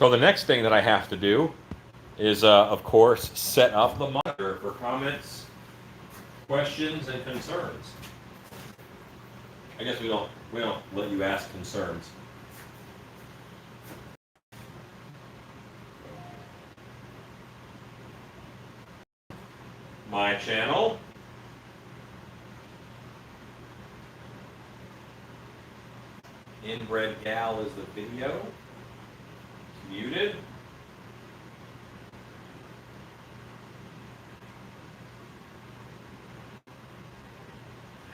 So the next thing that I have to do is, of course, set up the monitor for comments, questions, and concerns. I guess we don't let you ask concerns. My channel. Inbred Gal is the video. Muted.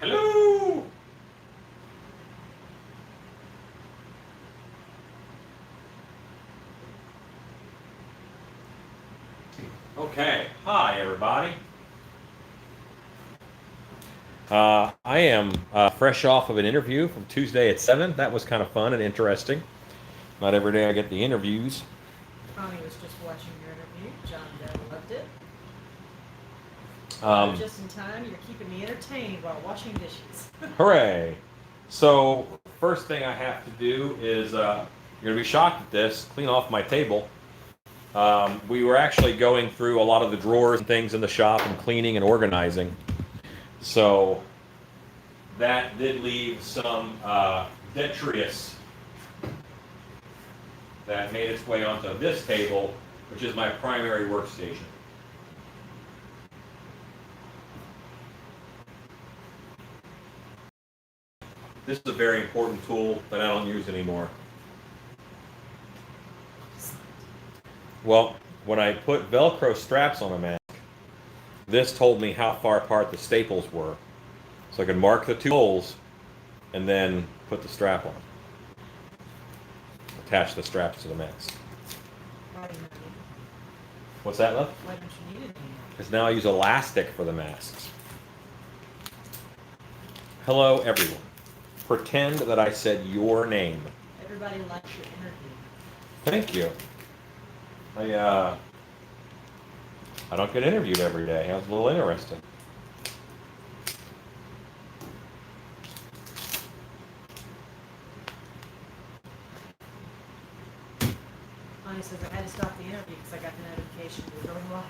Hello. Okay. Hi, everybody. I am fresh off of an interview from Tuesday at 7. That was kind of fun and interesting. Not every day I get the interviews. Connie was just watching your interview. John Doe loved it. Just in time, you're keeping me entertained while washing dishes. Hooray! So, first thing I have to do is, you're going to be shocked at this, clean off my table. We were actually going through a lot of the drawers and things in the shop and cleaning and organizing. So, that did leave some detritus that made its way onto this table, which is my primary workstation. This is a very important tool that I don't use anymore. Well, when I put Velcro straps on a mask, this told me how far apart the staples were. So I could mark the two holes and then put the strap on. Attach the straps to the mask. Why do you need it? What's that, love? Why don't you need it anymore? Because now I use elastic for the masks. Hello, everyone. Pretend that I said your name. Everybody likes your interview. Thank you. I don't get interviewed every day. That was a little interesting. Connie says I had to stop the interview because I got the notification we were going live.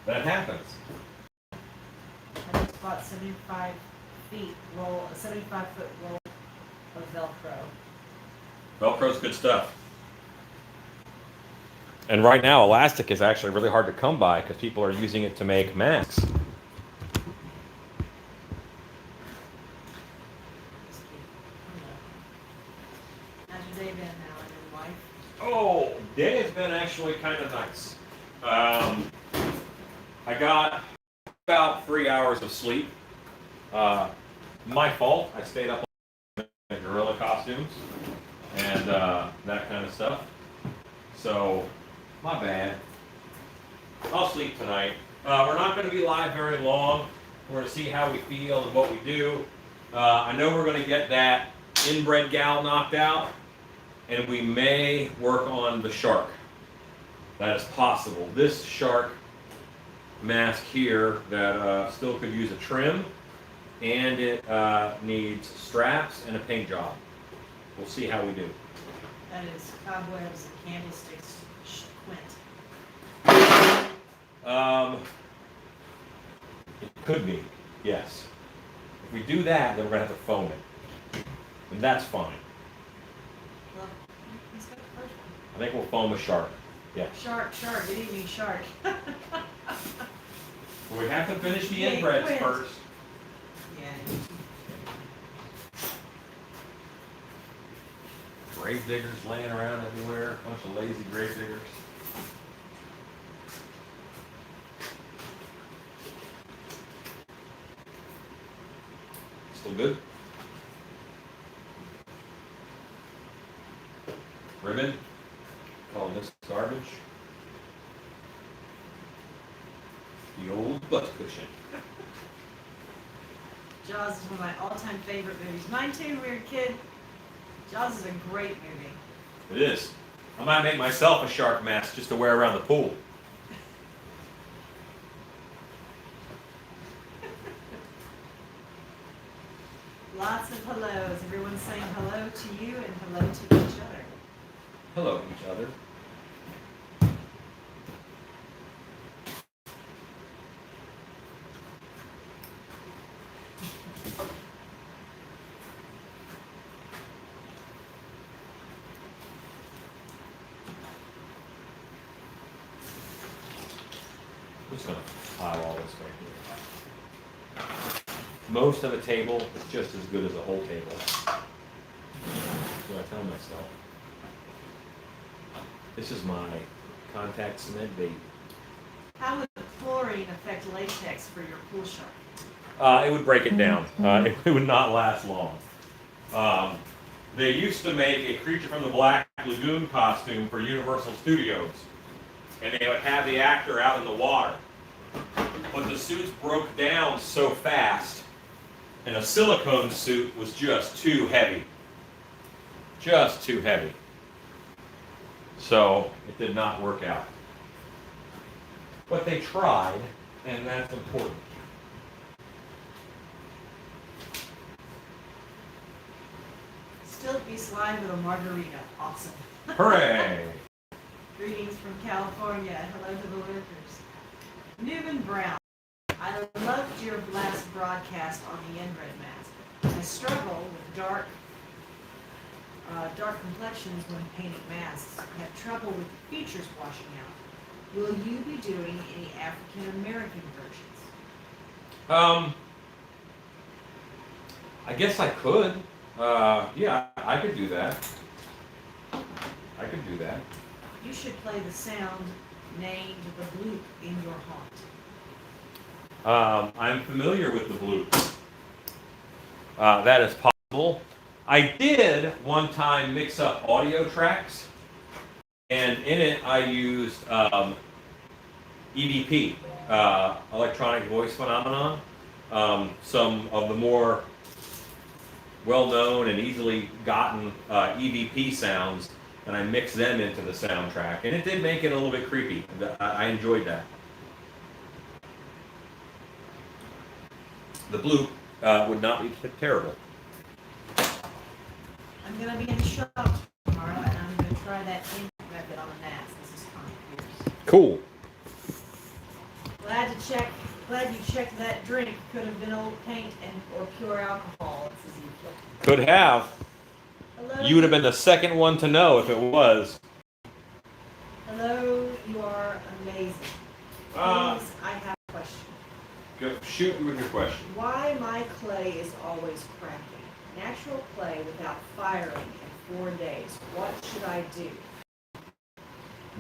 That happens. I just bought 75 feet roll, a 75-foot roll of Velcro. Velcro's good stuff. And right now, elastic is actually really hard to come by because people are using it to make masks. Just kidding. How's your day been now and your wife? Oh, day has been actually kind of nice. I got about 3 hours of sleep. My fault. I stayed up in gorilla costumes and that kind of stuff. So, my bad. I'll sleep tonight. We're not going to be live very long. We're going to see how we feel and what we do. I know we're going to get that Inbred Gal knocked out, and we may work on the shark. That is possible. This shark mask here that still could use a trim, and it needs straps and a paint job. We'll see how we do. That is cobwebs and candlesticks. It could be, yes. If we do that, then we're going to have to foam it. And that's fine. Well, let's go to the first one. I think we'll foam a shark. Yeah. Shark, good evening, shark. We have to finish the Yeah, inbreds quiz. first. Yeah. Grave diggers laying around everywhere. A bunch of lazy grave diggers. Still good? Ribbon. Call this garbage. The old butt cushion. Jaws is one of my all-time favorite movies. Mine too, weird kid. Jaws is a great movie. It is. I might make myself a shark mask just to wear around the pool. Lots of hellos. Everyone's saying hello to you and hello to each other. Hello, each other. I'm just going to pile all this right here. Most of a table is just as good as a whole table. That's what I tell myself. This is my contact cement baby. How would chlorine affect latex for your pool shark? It would break it down. It would not last long. They used to make a Creature from the Black Lagoon costume for Universal Studios, and they would have the actor out in the water. But the suits broke down so fast, and a silicone suit was just too heavy. Just too heavy. So it did not work out. But they tried, and that's important. Still be slime with a margarita. Awesome. Hooray! Greetings from California. Hello to the lurkers. Newman Brown. I loved your last broadcast on the Inbred mask. I struggle with dark complexions when painting masks. I have trouble with the features washing out. Will you be doing any African American versions? I guess I could. Yeah, I could do that. I could do that. You should play the sound named the bloop in your haunt. I'm familiar with the bloop. That is possible. I did one time mix up audio tracks, and in it I used EVP, electronic voice phenomenon. Some of the more well-known and easily gotten EVP sounds, and I mixed them into the soundtrack, and it did make it a little bit creepy. I enjoyed that. The bloop would not be terrible. I'm going to be in the shop tomorrow, and I'm going to try that ink method on the mask. This is kind of fierce. Cool. Glad you checked that drink. Could have been old paint or pure alcohol. It's Ezekiel. Could have. Hello. You would have been the second one to know if it was. Hello, you are amazing. Please, I have a question. Go, shoot me with your question. Why my clay is always cracking? Natural clay without firing in 4 days. What should I do?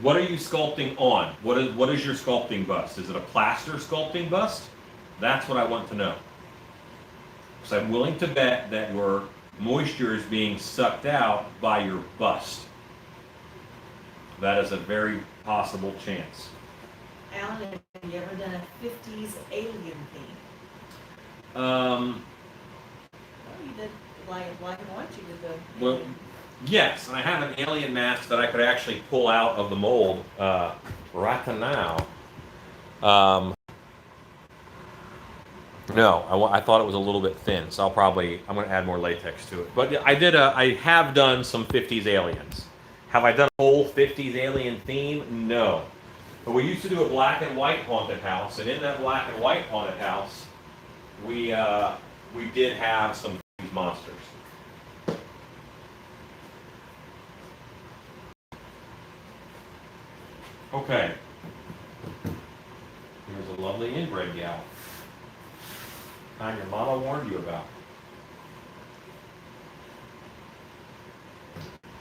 What are you sculpting on? What is your sculpting bust? Is it a plaster sculpting bust? That's what I want to know. Because I'm willing to bet that your moisture is being sucked out by your bust. That is a very possible chance. Alan, have you ever done a 50s alien theme? Oh, you did black and white. You did the. Well, yes, and I have an alien mask that I could actually pull out of the mold right now. No, I thought it was a little bit thin, so I'm going to add more latex to it. But I have done some 50s aliens. Have I done a whole 50s alien theme? No. But we used to do a black and white haunted house, and in that black and white haunted house, we did have some 50s monsters. Okay. Here's a lovely inbred gal. Kind your mama warned you about.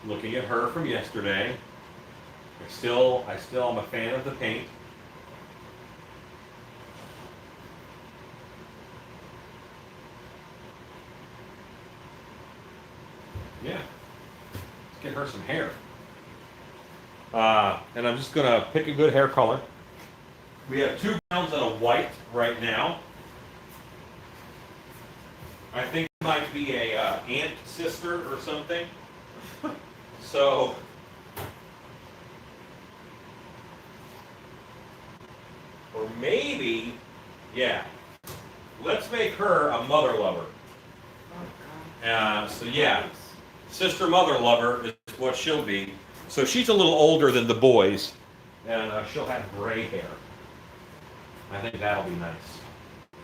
Looking at her from yesterday. I still am a fan of the paint. Yeah. Let's get her some hair. And I'm just gonna pick a good hair color. We have 2 browns and a white right now. I think it might be a aunt sister or something. So or maybe, yeah. Let's make her a mother lover. Oh So yeah, sister mother lover is what she'll be. So she's a little older than the boys, and she'll have gray hair. I think that'll be nice,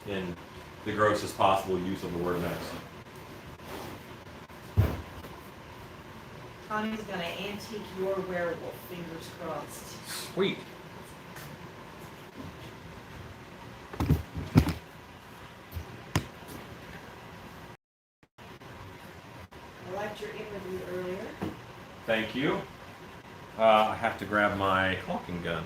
in the grossest possible use of the word nice. Connie's gonna antique your werewolf, fingers crossed. Sweet. I liked your interview earlier. Thank you. I have to grab my caulking gun.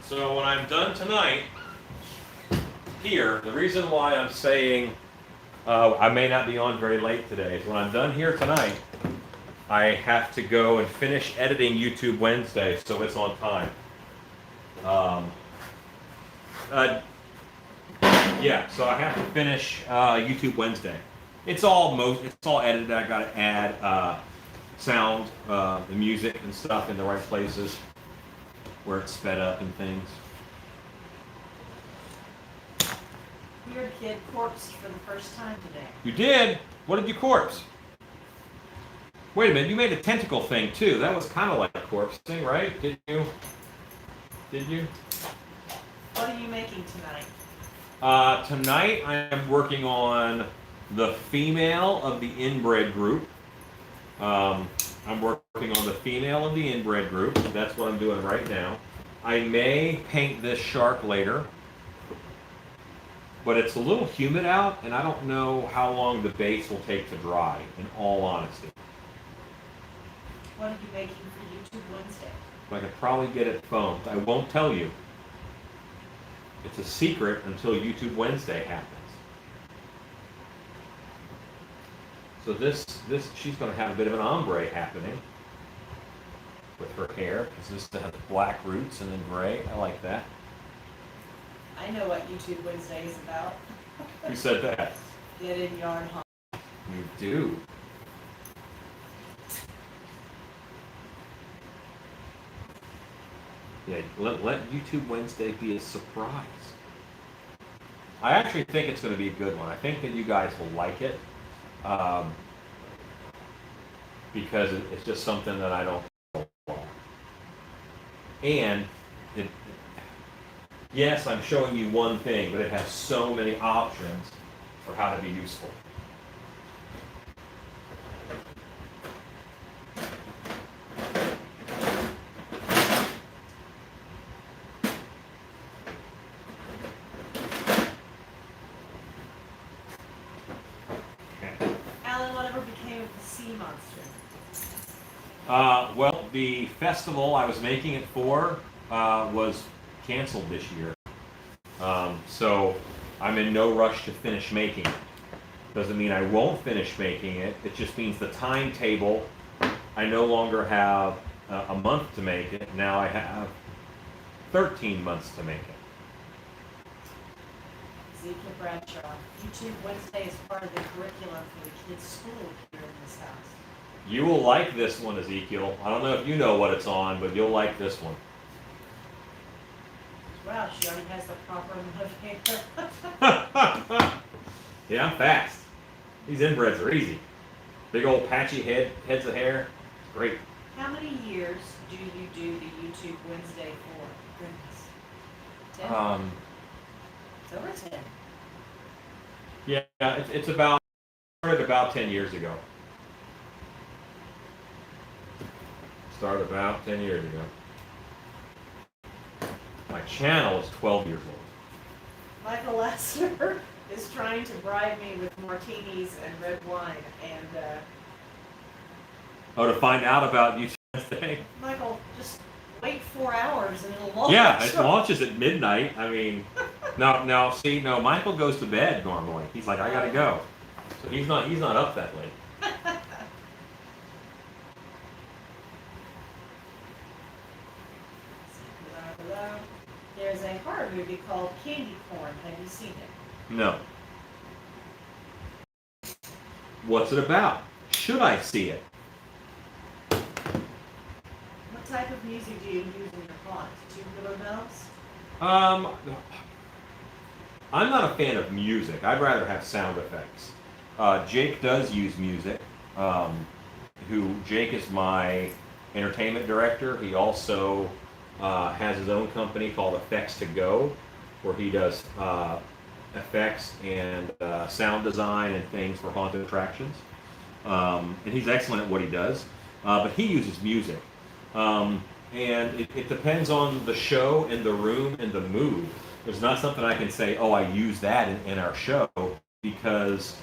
So when I'm done tonight, here, the reason why I'm saying I may not be on very late today is when I'm done here tonight, I have to go and finish editing YouTube Wednesday, so it's on time. Yeah, so I have to finish YouTube Wednesday. It's all edited. I got to add sound, the music and stuff in the right places where it's sped up and things. Your kid corpsed for the first time today. You did? What did you corpse? Wait a minute, you made a tentacle thing too. That was kind of like corpsing, right? Did you? Did you? What are you making tonight? Tonight I am working on the female of the inbred group. I'm working on the female of the inbred group. That's what I'm doing right now. I may paint this shark later, but it's a little humid out, and I don't know how long the base will take to dry, in all honesty. What are you making for YouTube Wednesday? I could probably get it foamed. I won't tell you. It's a secret until YouTube Wednesday happens. So this she's going to have a bit of an ombre happening with her hair, because this has black roots and then gray. I like that. I know what YouTube Wednesday is about. Who said that? Get in yarn hunt. You do. Yeah, let YouTube Wednesday be a surprise. I actually think it's going to be a good one. I think that you guys will like it. Because it's just something that I don't know. And yes, I'm showing you one thing, but it has so many options for how to be useful. Alan, whatever became of the sea monster? Well, the festival I was making it for was canceled this year. So I'm in no rush to finish making it. Doesn't mean I won't finish making it. It just means the timetable, I no longer have a month to make it. Now I have 13 months to make it. Ezekiel Bradshaw. YouTube Wednesday is part of the curriculum for the kids' school here in this house. You will like this one, Ezekiel. I don't know if you know what it's on, but you'll like this one. Wow, she already has the proper amount of hair. Yeah, I'm fast. These inbreds are easy. Big old patchy heads of hair. It's great. How many years do you do the YouTube Wednesday for? Goodness. 10? It's over 10. Yeah, it's about, started about 10 years ago. Started about 10 years ago. My channel is 12 years old. Michael Lassner is trying to bribe me with martinis and red wine, and Oh, to find out about YouTube Wednesday? Michael, just wait 4 hours and it'll launch. Yeah, it launches at midnight. I mean, no, Michael goes to bed normally. He's like, I gotta go. So he's not up that late. There's a horror movie called Candy Corn. Have you seen it? No. What's it about? Should I see it? What type of music do you use in your font? Tubular bells? I'm not a fan of music. I'd rather have sound effects. Jake does use music. Jake is my entertainment director. He also has his own company called Effects to Go, where he does effects and sound design and things for haunted attractions. And he's excellent at what he does. But he uses music. And it depends on the show and the room and the mood. There's not something I can say, oh, I use that in our show, because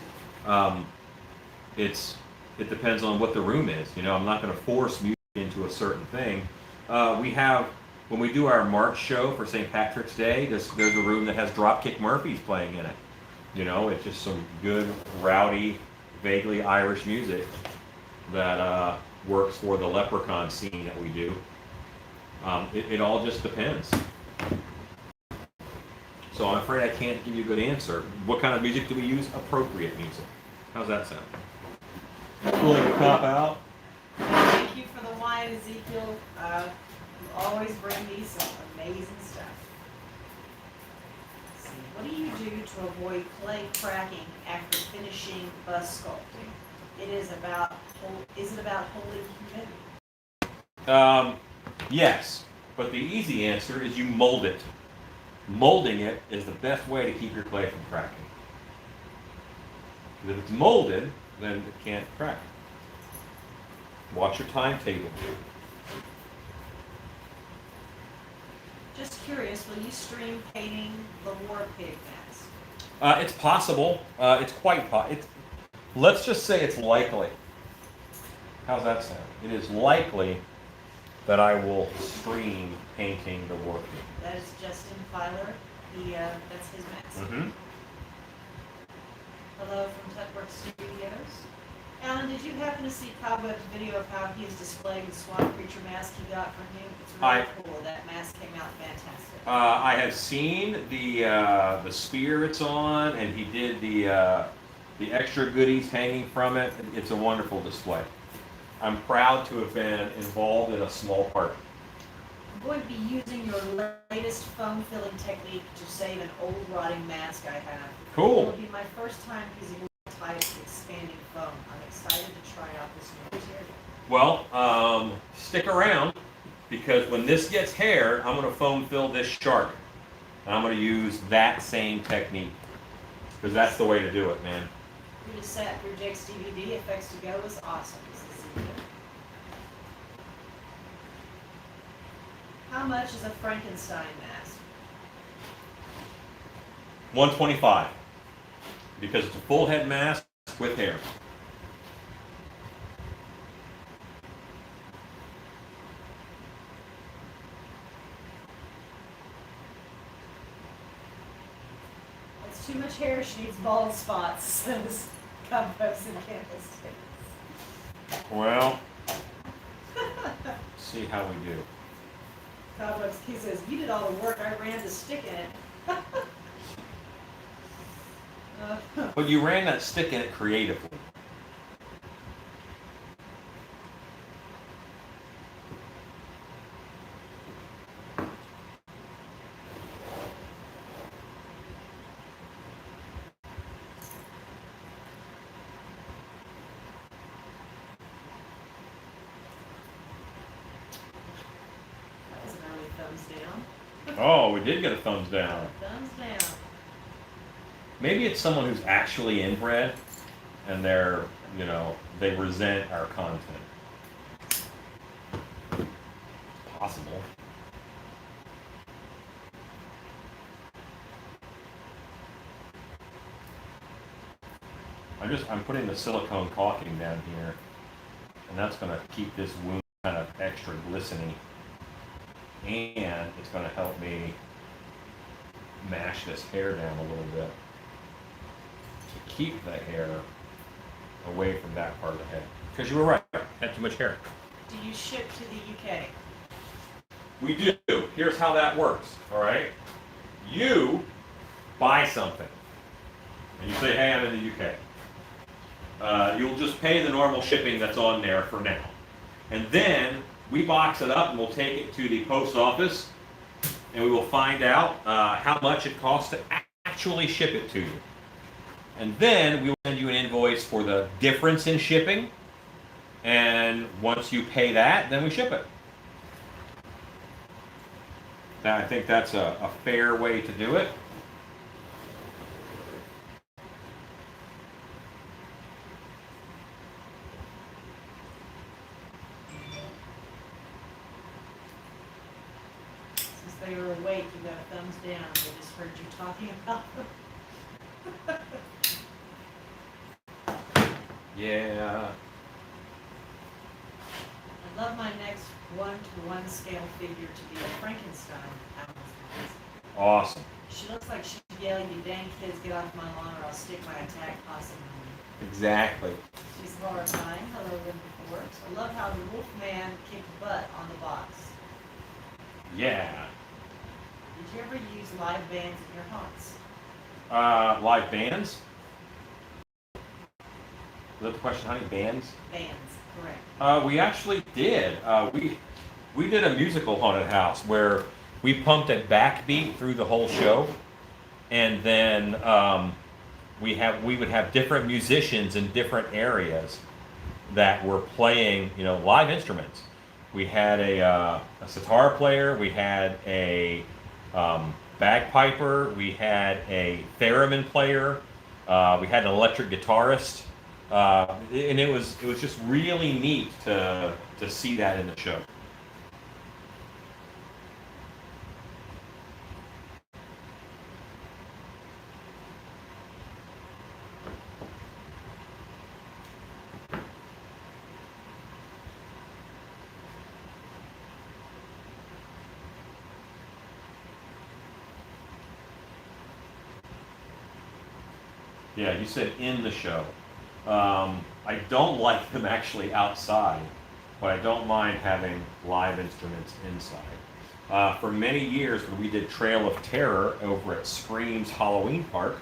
it depends on what the room is. You know, I'm not going to force music into a certain thing. When we do our March show for St. Patrick's Day, there's a room that has Dropkick Murphys playing in it. You know, it's just some good, rowdy, vaguely Irish music that works for the leprechaun scene that we do. It all just depends. So I'm afraid I can't give you a good answer. What kind of music do we use? Appropriate music. How's that sound? Pulling the cop out? Thank you for the wine, Ezekiel. You always bring me some amazing stuff. Let's see. What do you do to avoid clay cracking after finishing bust sculpting? Is it about holding humidity? Yes, but the easy answer is you mold it. Molding it is the best way to keep your clay from cracking. If it's molded, then it can't crack. Watch your timetable. Just curious, will you stream painting the War Pig mask? It's possible. It's quite possible. Let's just say it's likely. How's that sound? It is likely that I will stream painting the War Pig. That is Justin Filer. That's his mask. Mm-hmm. Hello from Tutworth Studios. Alan, did you happen to see Cobweb's video of how he is displaying the swamp creature mask he got from him? It's really cool. That mask came out fantastic. I have seen the spear it's on, and he did the extra goodies hanging from it. It's a wonderful display. I'm proud to have been involved in a small part. I'm going to be using your latest foam filling technique to save an old rotting mask I have. Cool. It will be my first time using type expanding foam. I'm excited to try out this new material. Well, stick around, because when this gets hair, I'm going to foam fill this shark. And I'm going to use that same technique, because that's the way to do it, man. You just sat through Jake's DVD. Effects to Go is awesome. How much is a Frankenstein mask? $125, because it's a full head mask with hair. That's too much hair. She needs bald spots, says Cobwebs and Candlesticks. Well, see how we do. Cobwebs, he says, you did all the work. I ran the stick in it. But you ran that stick in it creatively. That was an early thumbs down. Oh, we did get a thumbs down. Thumbs down. Maybe it's someone who's actually inbred, and they resent our content. Possible. I'm putting the silicone caulking down here, and that's going to keep this wound kind of extra glistening, and it's going to help me mash this hair down a little bit to keep the hair away from that part of the head. Because you were right, had too much hair. Do you ship to the UK? We do. Here's how that works, all right? You buy something, and you say, hey, I'm in the UK. You'll just pay the normal shipping that's on there for now. And then we box it up and we'll take it to the post office and we will find out how much it costs to actually ship it to you. And then we will send you an invoice for the difference in shipping. And once you pay that, then we ship it. Now, I think that's a fair way to do it. Since they were awake, you got a thumbs down. They just heard you talking about them. Yeah. I'd love my next 1-to-1 scale figure to be a Frankenstein. Awesome. She looks like she'd yell, you dang kids, get off my lawn or I'll stick my attack possum on you. Exactly. She's horrifying. Hello, Linda Forks. I love how the wolf man kicked butt on the box. Yeah. Did you ever use live bands in your haunts? Live bands? Was that the question? How many bands? Bands, correct. We actually did. We did a musical haunted house where we pumped a backbeat through the whole show, and then we would have different musicians in different areas that were playing, live instruments. We had a sitar player, we had a bagpiper, we had a theremin player, we had an electric guitarist. And it was just really neat to see that in the show. Yeah, you said in the show. I don't like them actually outside, but I don't mind having live instruments inside. For many years, when we did Trail of Terror over at Scream's Halloween Park,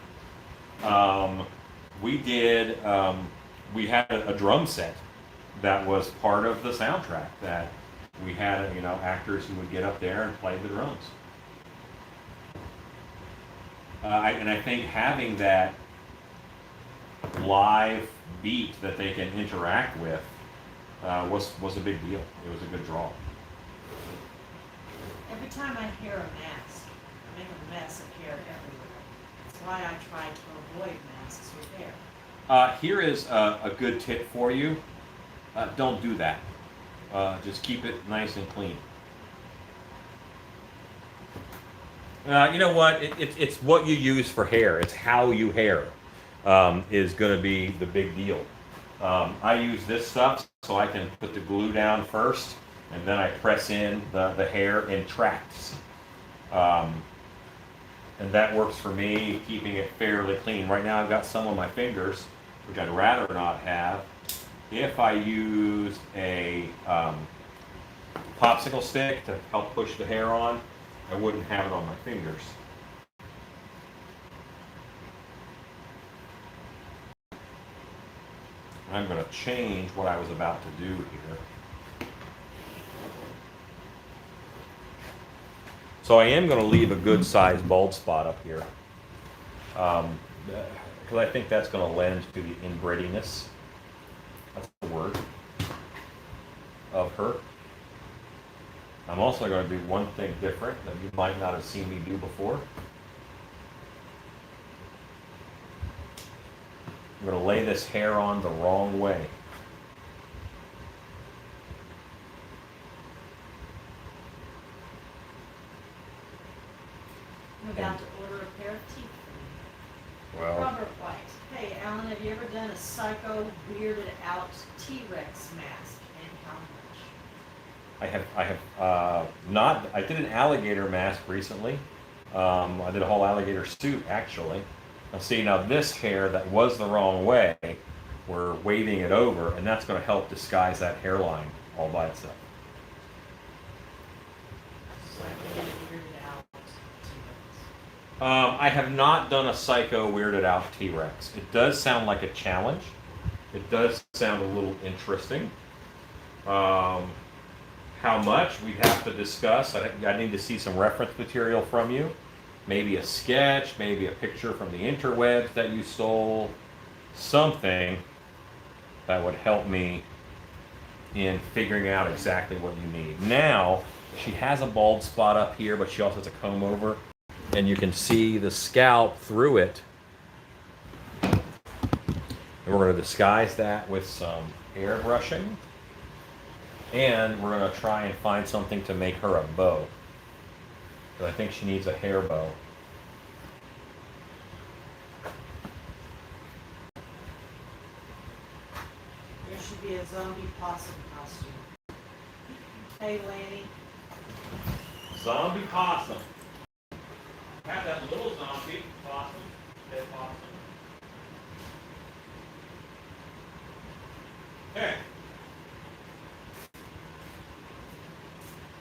we had a drum set that was part of the soundtrack. That we had, actors who would get up there and play the drums. And I think having that live beat that they can interact with was a big deal. It was a good draw. Every time I hear a mask, I make a mess of hair everywhere. That's why I try to avoid masks with hair. Here is a good tip for you. Don't do that. Just keep it nice and clean. You know what? It's what you use for hair. It's how you hair. Is going to be the big deal. I use this stuff so I can put the glue down first, and then I press in the hair in tracts. And that works for me, keeping it fairly clean. Right now I've got some on my fingers, which I'd rather not have. If I used a popsicle stick to help push the hair on, I wouldn't have it on my fingers. I'm going to change what I was about to do here. So I am going to leave a good sized bald spot up here. Because I think that's going to lend to the inbrediness, that's the word, of her. I'm also going to do one thing different that you might not have seen me do before. I'm going to lay this hair on the wrong way. I'm about to order a pair of teeth for you. Well, Robert White. Hey, Alan, have you ever done a psycho weirded out T-Rex mask? And how much? I have not. I did an alligator mask recently. I did a whole alligator suit actually. Now see, now this hair that was the wrong way, we're waving it over, and that's going to help disguise that hairline all by itself. So I can get a weirded out T-Rex. I have not done a Psycho Weirded Out T-Rex. It does sound like a challenge. It does sound a little interesting. How much we'd have to discuss. I need to see some reference material from you. Maybe a sketch, maybe a picture from the interwebs that you stole. Something that would help me in figuring out exactly what you need. Now, she has a bald spot up here, but she also has a comb over. And you can see the scalp through it. And we're going to disguise that with some airbrushing. And we're going to try and find something to make her a bow. Because I think she needs a hair bow. There should be a zombie possum costume. Hey, Lanny. Zombie possum. Have that little zombie possum. Dead possum. Okay.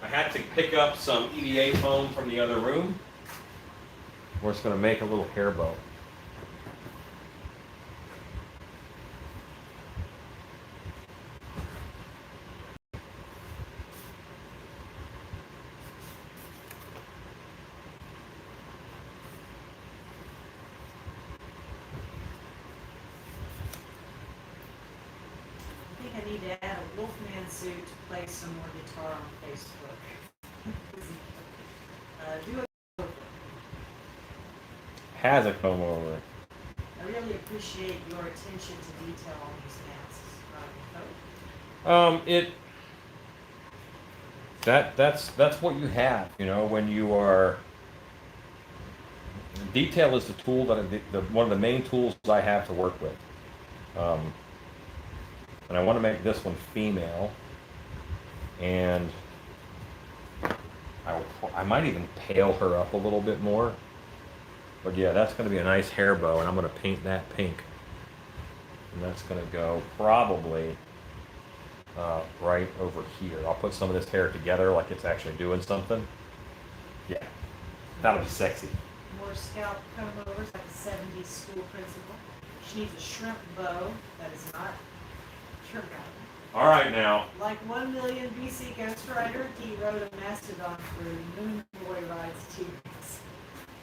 I had to pick up some EVA foam from the other room. We're just going to make a little hair bow. I need to add a Wolfman suit to play some more guitar on Facebook. Do it. Has a comb over. I really appreciate your attention to detail on these masks. That's what you have, you know, when you are. Detail is the tool that one of the main tools I have to work with. And I want to make this one female, and I might even pale her up a little bit more. But yeah, that's going to be a nice hair bow, and I'm going to paint that pink. And that's going to go probably right over here. I'll put some of this hair together like it's actually doing something. Yeah, that'll be sexy. More scalp comb overs like a 70s school principal. She needs a shrimp bow that is not shrimp gown. All right now. Like 1 million BC Ghost Rider, he rode a mastodon through Moon Boy rides T-Rex.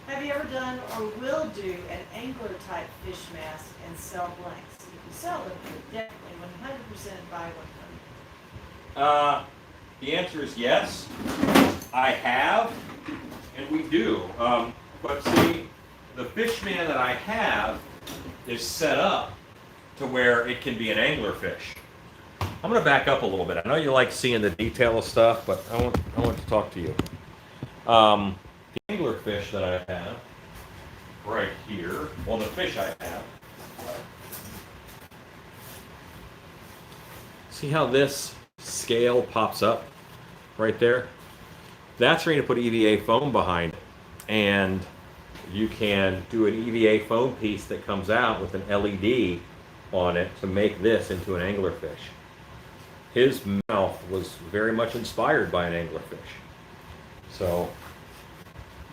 Have you ever done or will do an angler type fish mask and sell blanks? If you sell them, you definitely 100% buy one. The answer is yes. I have, and we do. But see, the fish man that I have is set up to where it can be an angler fish. I'm going to back up a little bit. I know you like seeing the detail of stuff, but I want to talk to you. The angler fish that I have right here, well, the fish I have. See how this scale pops up right there? That's where you put EVA foam behind, and you can do an EVA foam piece that comes out with an LED on it to make this into an anglerfish. His mouth was very much inspired by an anglerfish. So,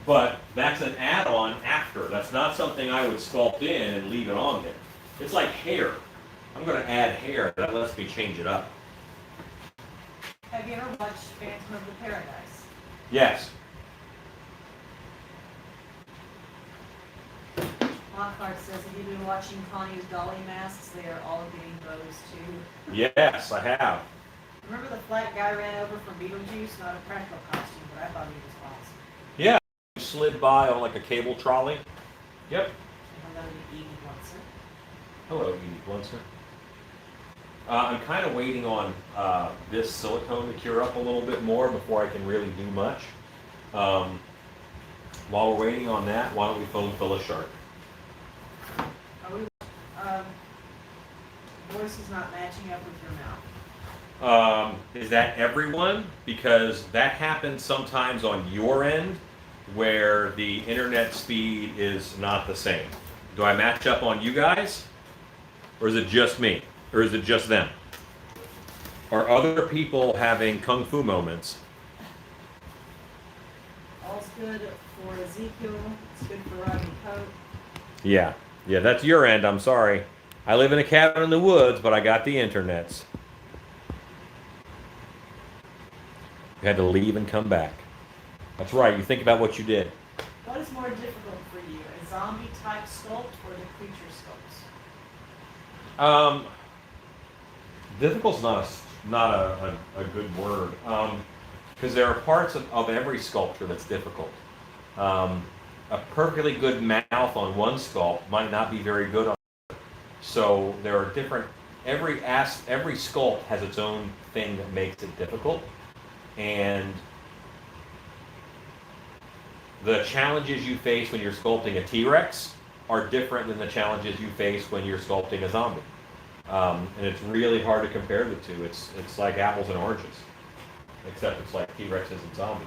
but that's an add-on after. That's not something I would sculpt in and leave it on there. It's like hair. I'm going to add hair. That lets me change it up. Have you ever watched Phantom of the Paradise? Yes. Lockhart says, have you been watching Connie's Dolly masks? They are all getting bows too. Yes, I have. Remember the flat guy ran over from Beetlejuice? Not a practical costume, but I thought he was awesome. Yeah. Slid by on like a cable trolley. Yep. And hello to Edie Blunser. Hello, Edie Blunser. I'm kind of waiting on this silicone to cure up a little bit more before I can really do much. While we're waiting on that, why don't we phone Phyllis Shark? Voice is not matching up with your mouth. Is that everyone? Because that happens sometimes on your end where the internet speed is not the same. Do I match up on you guys? Or is it just me? Or is it just them? Are other people having kung fu moments? All's good for Ezekiel. It's good for riding coat. Yeah, yeah, that's your end. I'm sorry. I live in a cabin in the woods, but I got the internets. You had to leave and come back. That's right. You think about what you did. What is more difficult for you, a zombie type sculpt or the creature sculpts? Difficult's not a good word, because there are parts of every sculpture that's difficult. A perfectly good mouth on one sculpt might not be very good on. So there are different. Every sculpt has its own thing that makes it difficult, and the challenges you face when you're sculpting a T-Rex are different than the challenges you face when you're sculpting a zombie. And it's really hard to compare the two. It's like apples and oranges, except it's like T-Rexes and zombies.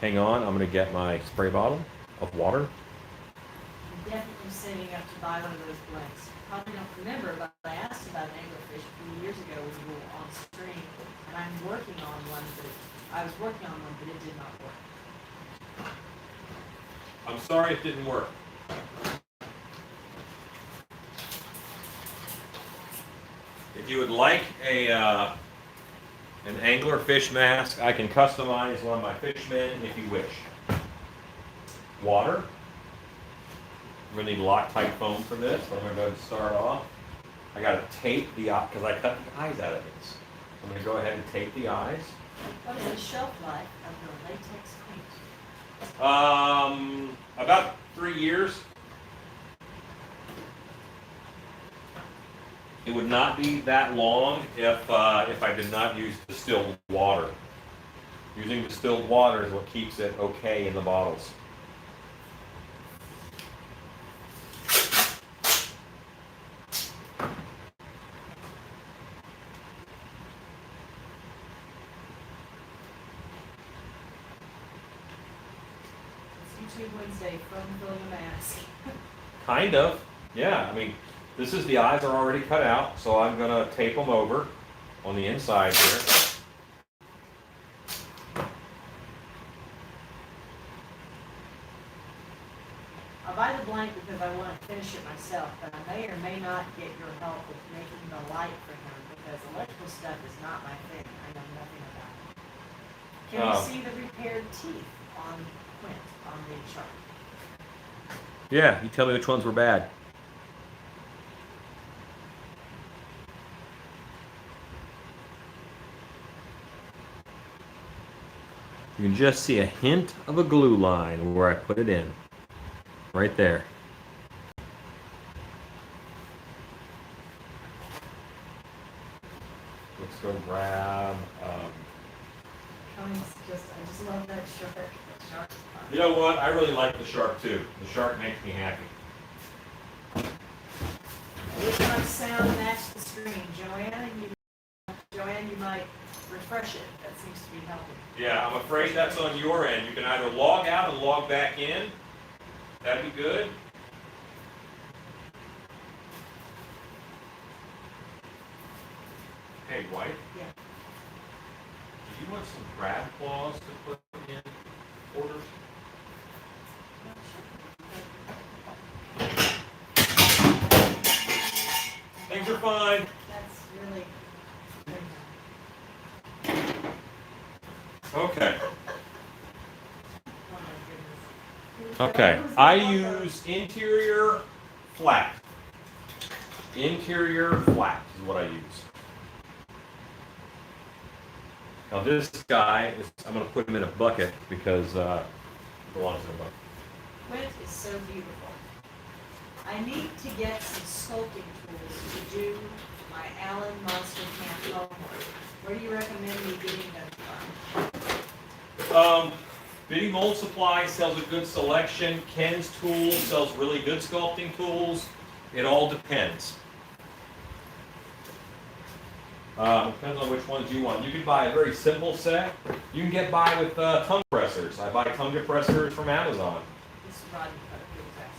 Hang on, I'm gonna get my spray bottle of water. I'm definitely saving up to buy one of those blanks. Probably don't remember, but I asked about an anglerfish a few years ago when we were on stream, and I was working on one, but it did not work. I'm sorry it didn't work. If you would like an angler fish mask, I can customize one of my fishmen if you wish. Water. We're gonna need Loctite foam for this. I'm gonna go ahead and start off. I gotta tape the eye because I cut the eyes out of this. I'm gonna go ahead and tape the eyes. What is the shelf life of your latex paint? About 3 years. It would not be that long if I did not use distilled water. Using distilled water is what keeps it okay in the bottles. It's YouTube Wednesday from Building a Mask. Kind of, yeah. I mean, this is the eyes are already cut out, so I'm gonna tape them over on the inside here. I'll buy the blank because I want to finish it myself, but I may or may not get your help with making the light for him because electrical stuff is not my thing. I know nothing about it. Can you see the repaired teeth on Quint on the chart? Yeah, you tell me which ones were bad. You can just see a hint of a glue line where I put it in. Right there. Let's go grab. I just love that shark. That shark is fun. You know what? I really like the shark too. The shark makes me happy. Which one sound match the screen? Joanne, you might refresh it. That seems to be helping. Yeah, I'm afraid that's on your end. You can either log out and log back in. That'd be good. Hey, White. Yeah. Do you want some crab claws to put in orders? Things are fine. That's really. Okay. Oh my goodness. Okay. I use interior flat. Interior flat is what I use. Now this guy, I'm going to put him in a bucket because it belongs in a bucket. Quint is so beautiful. I need to get some sculpting tools to do my Allen Monster Camp homework. Where do you recommend me getting them from? Bitty Mold Supply sells a good selection. Ken's Tools sells really good sculpting tools. It all depends. Depends on which ones you want. You can buy a very simple set. You can get by with tongue depressors. I buy tongue depressors from Amazon. This Rodney cut it pretty fast.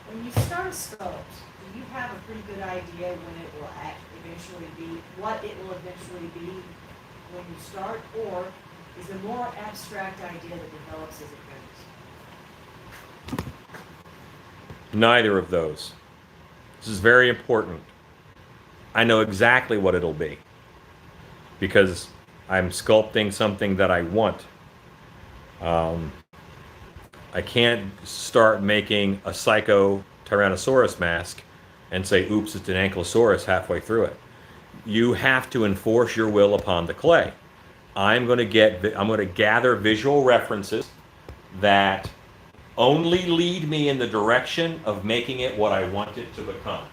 When you start a sculpt, do do you have a pretty good idea when it will eventually be, what it will eventually be when you start, or is it a more abstract idea that develops as it goes? Neither of those. This is very important. I know exactly what it'll be because I'm sculpting something that I want. I can't start making a psycho Tyrannosaurus mask and say, oops, it's an Ankylosaurus halfway through it. You have to enforce your will upon the clay. I'm going to gather visual references that only lead me in the direction of making it what I want it to become.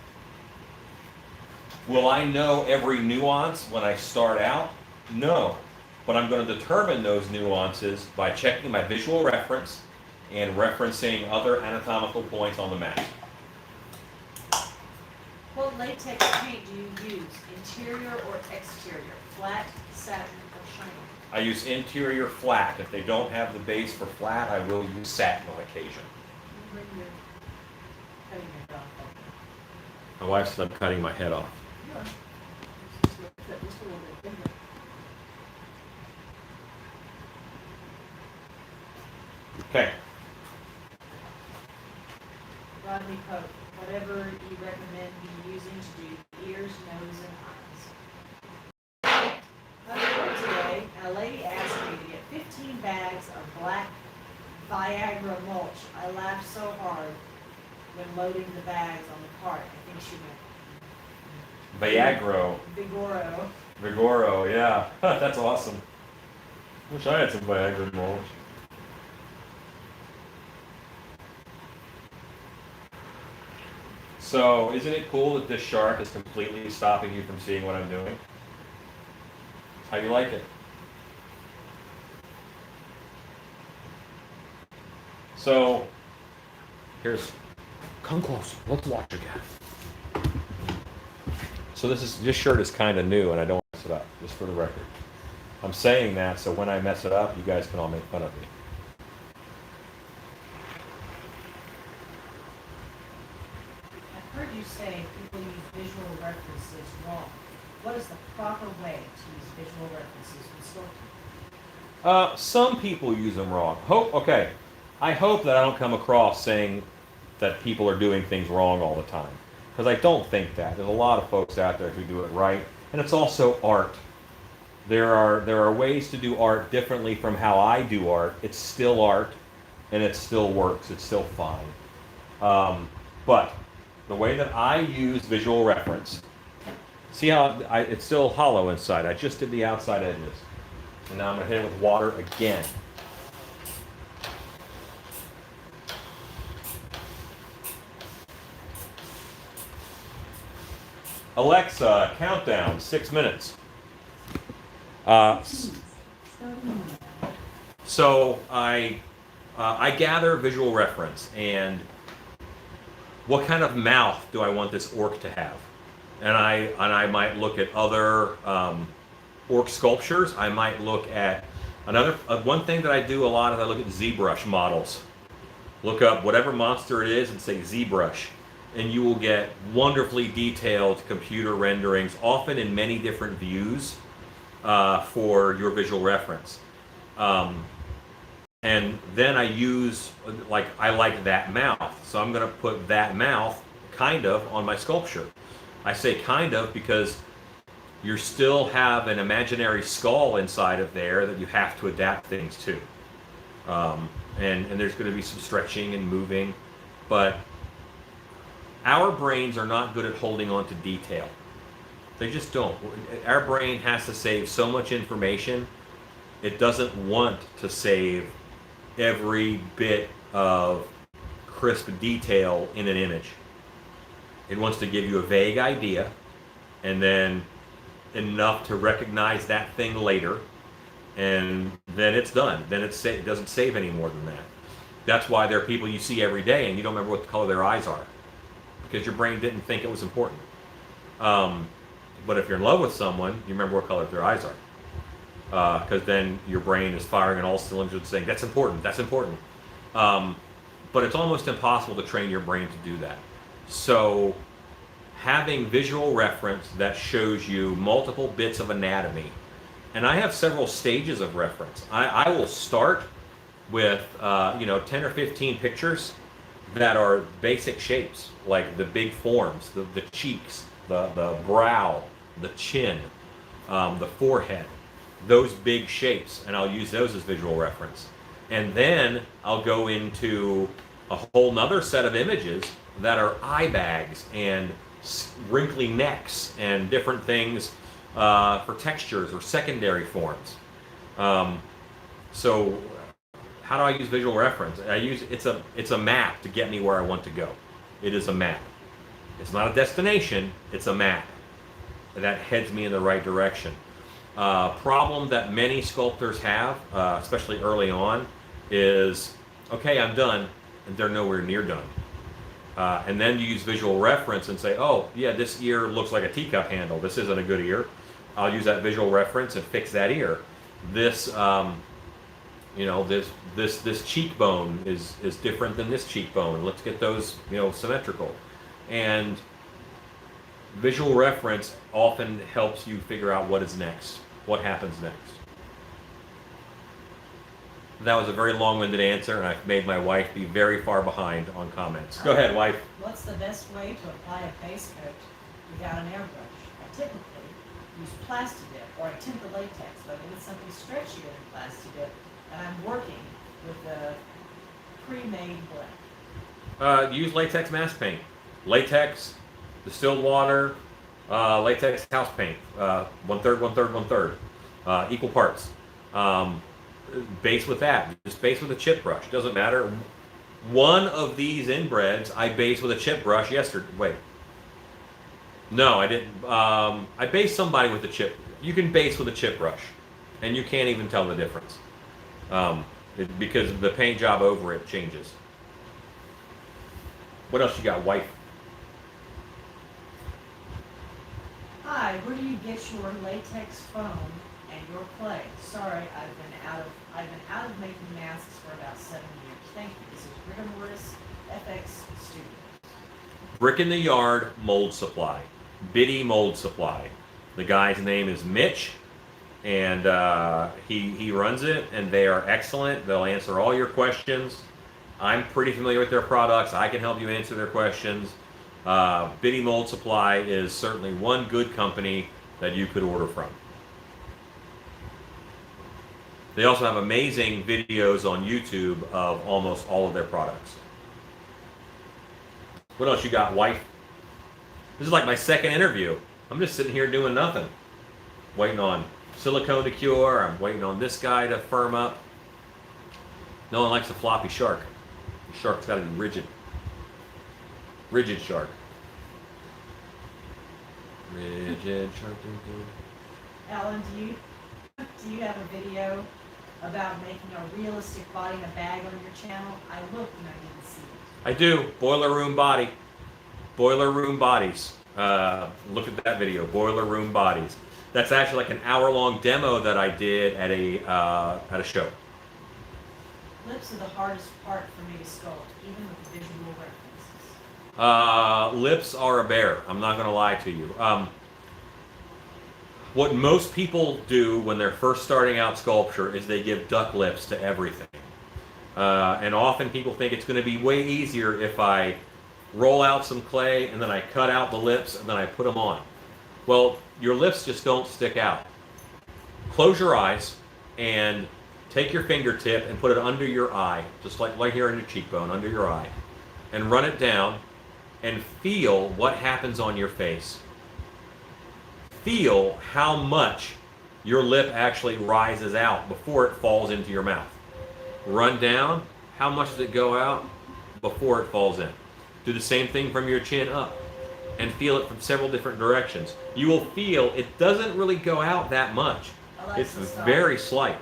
Will I know every nuance when I start out? No. But I'm going to determine those nuances by checking my visual reference and referencing other anatomical points on the map. What latex paint do you use, interior or exterior, flat, satin, or shiny? I use interior flat. If they don't have the base for flat, I will use satin on occasion. Bring your cutting your dog. My wife said I'm cutting my head off. Yeah. Just a little bit bigger. Okay. Rodney Pope, whatever you recommend me using to do ears, nose, and eyes. I was at work today, and a lady asked me to get 15 bags of black Viagra mulch. I laughed so hard when loading the bags on the cart. I think she meant Viagra. Vigoro. Vigoro, yeah. That's awesome. Wish I had some Viagra mulch. So, isn't it cool that this shark is completely stopping you from seeing what I'm doing? How do you like it? So, here's, come close, let's watch again. So this shirt is kind of new and I don't want to mess it up, just for the record. I'm saying that so when I mess it up, you guys can all make fun of me. I've heard you say people use visual references wrong. What is the proper way to use visual references when sculpting? Some people use them wrong. Okay, I hope that I don't come across saying that people are doing things wrong all the time. Because I don't think that. There's a lot of folks out there who do it right. And it's also art. There are ways to do art differently from how I do art. It's still art, and it still works. It's still fine. But the way that I use visual reference, see how it's still hollow inside. I just did the outside edges. And now I'm going to hit it with water again. Alexa, countdown, 6 minutes. So I gather visual reference and what kind of mouth do I want this orc to have? And I might look at other orc sculptures. I might look at one thing that I do a lot is I look at ZBrush models. Look up whatever monster it is and say ZBrush. And you will get wonderfully detailed computer renderings, often in many different views for your visual reference. And then I use, I like that mouth, so I'm going to put that mouth kind of on my sculpture. I say kind of because you still have an imaginary skull inside of there that you have to adapt things to. And there's going to be some stretching and moving, but our brains are not good at holding on to detail. They just don't. Our brain has to save so much information. It doesn't want to save every bit of crisp detail in an image. It wants to give you a vague idea and then enough to recognize that thing later, and then it's done. Then it doesn't save any more than that. That's why there are people you see every day and you don't remember what the color their eyes are, because your brain didn't think it was important. But if you're in love with someone, you remember what color their eyes are, because then your brain is firing on all cylinders and saying, that's important, that's important. But it's almost impossible to train your brain to do that. So having visual reference that shows you multiple bits of anatomy. And I have several stages of reference. I will start with 10 or 15 pictures that are basic shapes, like the big forms, the cheeks, the brow, the chin, the forehead, those big shapes, and I'll use those as visual reference. And then I'll go into a whole nother set of images that are eye bags and wrinkly necks and different things for textures or secondary forms. So how do I use visual reference? It's a map to get me where I want to go. It is a map. It's not a destination, it's a map that heads me in the right direction. Problem that many sculptors have, especially early on, is, okay, I'm done, and they're nowhere near done. And then you use visual reference and say, oh, yeah, this ear looks like a teacup handle. This isn't a good ear. I'll use that visual reference and fix that ear. This, this cheekbone is different than this cheekbone. Let's get those, symmetrical. And visual reference often helps you figure out what is next, what happens next. That was a very long-winded answer, and I've made my wife be very far behind on comments. Go ahead, wife. What's the best way to apply a base coat without an airbrush? I typically use Plastidip, or I tint the latex, but I need something stretchier than Plastidip, and I'm working with the pre-made blend. Use latex mask paint. Latex, distilled water, latex house paint. 1/3, 1/3, 1/3. Equal parts. Base with that. Just base with a chip brush. Doesn't matter. One of these inbreds I based with a chip brush yesterday. Wait. No, I didn't. I based somebody with a chip. You can base with a chip brush, and you can't even tell the difference because the paint job over it changes. What else you got, wife? Hi, where do you get your latex foam and your clay? Sorry, I've been out of making masks for about 7 years. Thank you. This is Rigor Mortis FX Studio. Brick in the Yard Mold Supply. Biddy Mold Supply. The guy's name is Mitch, and he runs it, and they are excellent. They'll answer all your questions. I'm pretty familiar with their products. I can help you answer their questions. Biddy Mold Supply is certainly one good company that you could order from. They also have amazing videos on YouTube of almost all of their products. What else you got, wife? This is like my second interview. I'm just sitting here doing nothing. Waiting on silicone to cure. I'm waiting on this guy to firm up. No one likes a floppy shark. The shark's got to be rigid. Rigid shark. Rigid shark. Alan, do you have a video about making a realistic body in a bag on your channel? I looked and I didn't see it. I do. Boiler room body. Boiler room bodies. Look at that video. Boiler room bodies. That's actually like an hour-long demo that I did at a show. Lips are the hardest part for me to sculpt, even with the visual references. Lips are a bear. I'm not going to lie to you. What most people do when they're first starting out sculpture is they give duck lips to everything. And often people think it's going to be way easier if I roll out some clay and then I cut out the lips and then I put them on. Well, your lips just don't stick out. Close your eyes and take your fingertip and put it under your eye, just like right here on your cheekbone, under your eye, and run it down and feel what happens on your face. Feel how much your lip actually rises out before it falls into your mouth. Run down, how much does it go out before it falls in? Do the same thing from your chin up and feel it from several different directions. You will feel it doesn't really go out that much. It's very slight.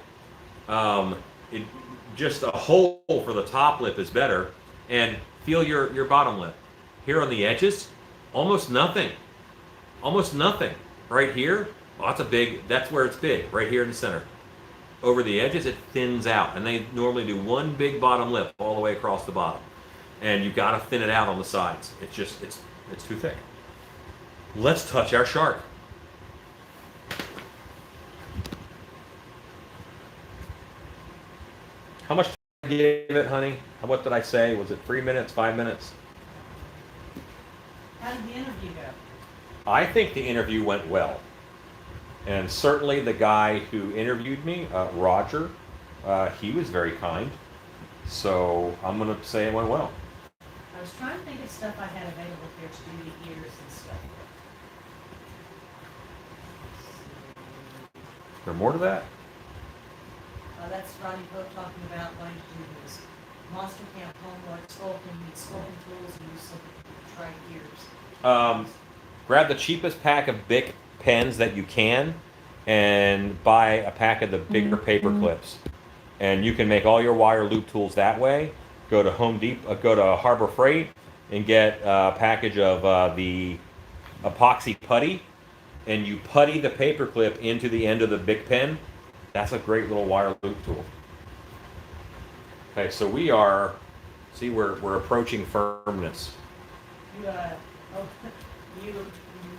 Just a hole for the top lip is better. And feel your bottom lip. Here on the edges, almost nothing. Almost nothing. Right here, well, that's where it's big, right here in the center. Over the edges, it thins out. And they normally do one big bottom lip all the way across the bottom. And you've got to thin it out on the sides. It's too thick. let's touch our shark. How much time did I give it, honey? What did I say? Was it 3 minutes, 5 minutes? How did the interview go? I think the interview went well. And certainly the guy who interviewed me, Roger, he was very kind. So I'm going to say it went well. I was trying to think of stuff I had available here to do the ears and stuff. Is there more to that? That's Rodney Pope talking about wanting to do his monster camp homework, sculpting, need sculpting tools, and use something to try ears. Grab the cheapest pack of Bic pens that you can and buy a pack of the bigger paper clips. And you can make all your wire loop tools that way. Go to Home Depot, go to Harbor Freight and get a package of the epoxy putty, and you putty the paper clip into the end of the Bic pen. That's a great little wire loop tool. Okay, so we are, see, we're approaching firmness. You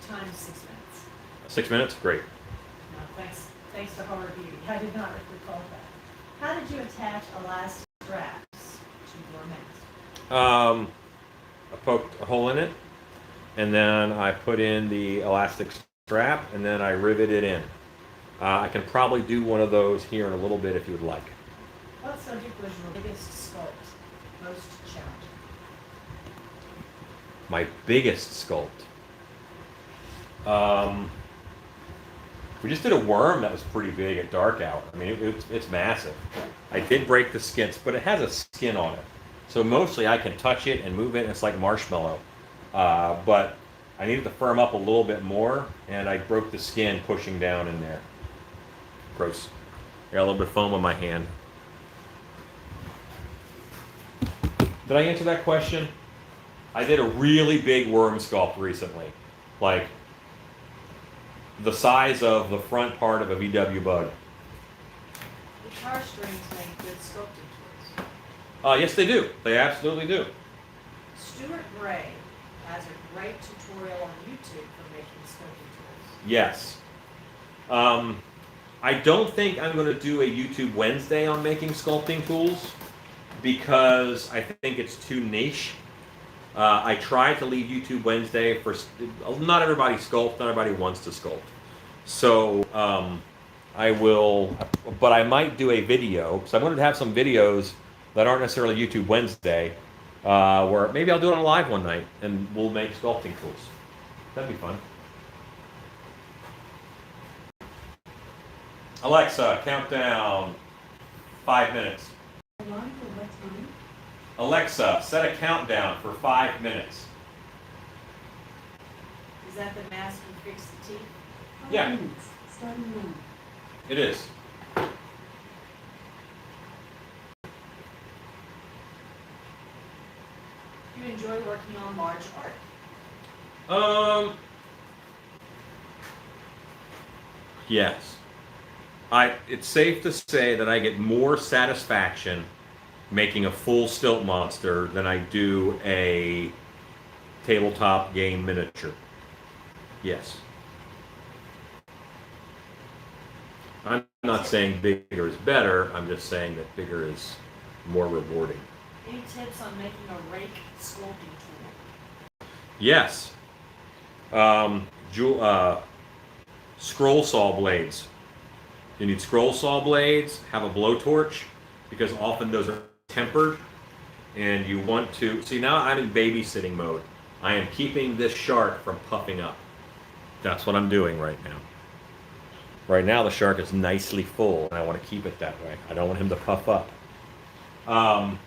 timed 6 minutes. 6 minutes? Great. No, thanks to Horror Beauty. I did not recall that. How did you attach elastic straps to your mask? I poked a hole in it, and then I put in the elastic strap, and then I riveted it in. I can probably do one of those here in a little bit if you would like. What subject was your biggest sculpt, most challenging? My biggest sculpt. We just did a worm that was pretty big at dark hour. I mean, it's massive. I did break the skins, but it has a skin on it. So mostly I can touch it and move it, and it's like marshmallow. But I needed to firm up a little bit more, and I broke the skin pushing down in there. Gross. I got a little bit of foam on my hand. Did I answer that question? I did a really big worm sculpt recently. Like the size of the front part of a VW bug. Guitar strings make good sculpting tools. Yes, they do. They absolutely do. Stuart Gray has a great tutorial on YouTube for making sculpting tools. Yes. I don't think I'm going to do a YouTube Wednesday on making sculpting tools because I think it's too niche. I tried to leave YouTube Wednesday for, not everybody sculpts, not everybody wants to sculpt. So I will, but I might do a video, because I wanted to have some videos that aren't necessarily YouTube Wednesday, where maybe I'll do it on live one night and we'll make sculpting tools. That'd be fun. Alexa, count down 5 minutes. Alexa, set a countdown for 5 minutes. Is that the mask you fix the teeth? Yeah. Starting now. It is. Do you enjoy working on large art? Yes. It's safe to say that I get more satisfaction making a full stilt monster than I do a tabletop game miniature. Yes. I'm not saying bigger is better, I'm just saying that bigger is more rewarding. Any tips on making a rake sculpting tool? Yes. Scroll saw blades. You need scroll saw blades, have a blowtorch, because often those are tempered, and you want to, see, now I'm in babysitting mode. I am keeping this shark from puffing up. That's what I'm doing right now. Right now the shark is nicely full, and I want to keep it that way. I don't want him to puff up. And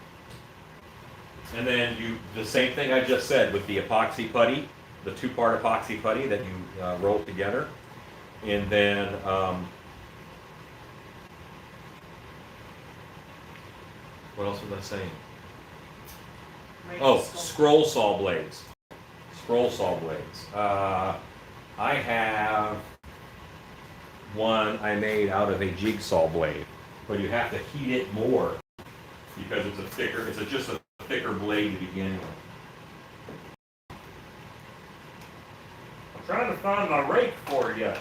then the same thing I just said with the epoxy putty, the two-part epoxy putty that you roll together. And then what else was I saying? Rake Oh, sculpting. scroll saw blades. Scroll saw blades. I have one I made out of a jigsaw blade, but you have to heat it more because it's a thicker. It's just a thicker blade to begin with. I'm trying to find my rake for you.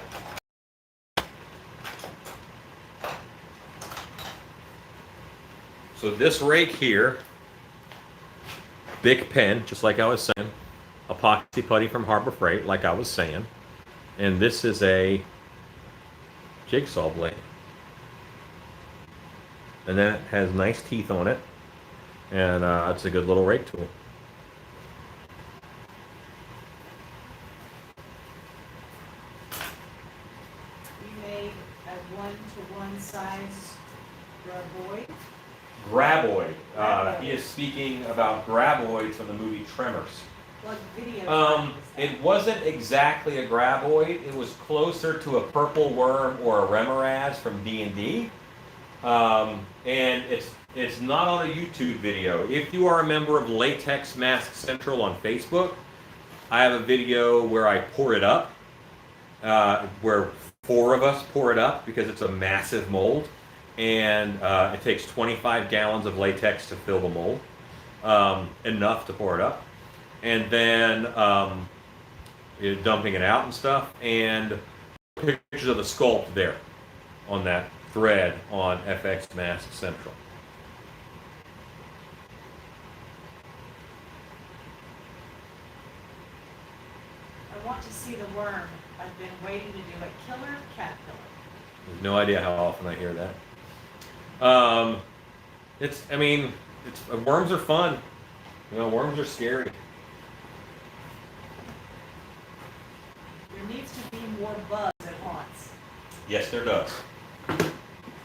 So this rake here, Bic pen, just like I was saying, epoxy putty from Harbor Freight, like I was saying, and this is a jigsaw blade, and then it has nice teeth on it, and it's a good little rake tool. You made a 1-to-1 size graboid. Graboid. He is speaking about graboids from the movie Tremors. What video? It wasn't exactly a graboid. It was closer to a purple worm or a remoraz from D&D. And it's not on a YouTube video. If you are a member of Latex Mask Central on Facebook, I have a video where I pour it up, where 4 of us pour it up because it's a massive mold. And it takes 25 gallons of latex to fill the mold, enough to pour it up. And then you're dumping it out and stuff, and pictures of the sculpt there on that thread on FX Mask Central. I want to see the worm. I've been waiting to do it. Killer caterpillar. There's no idea how often I hear that. Worms are fun. You know, worms are scary. There needs to be more bugs at haunts. Yes, there does.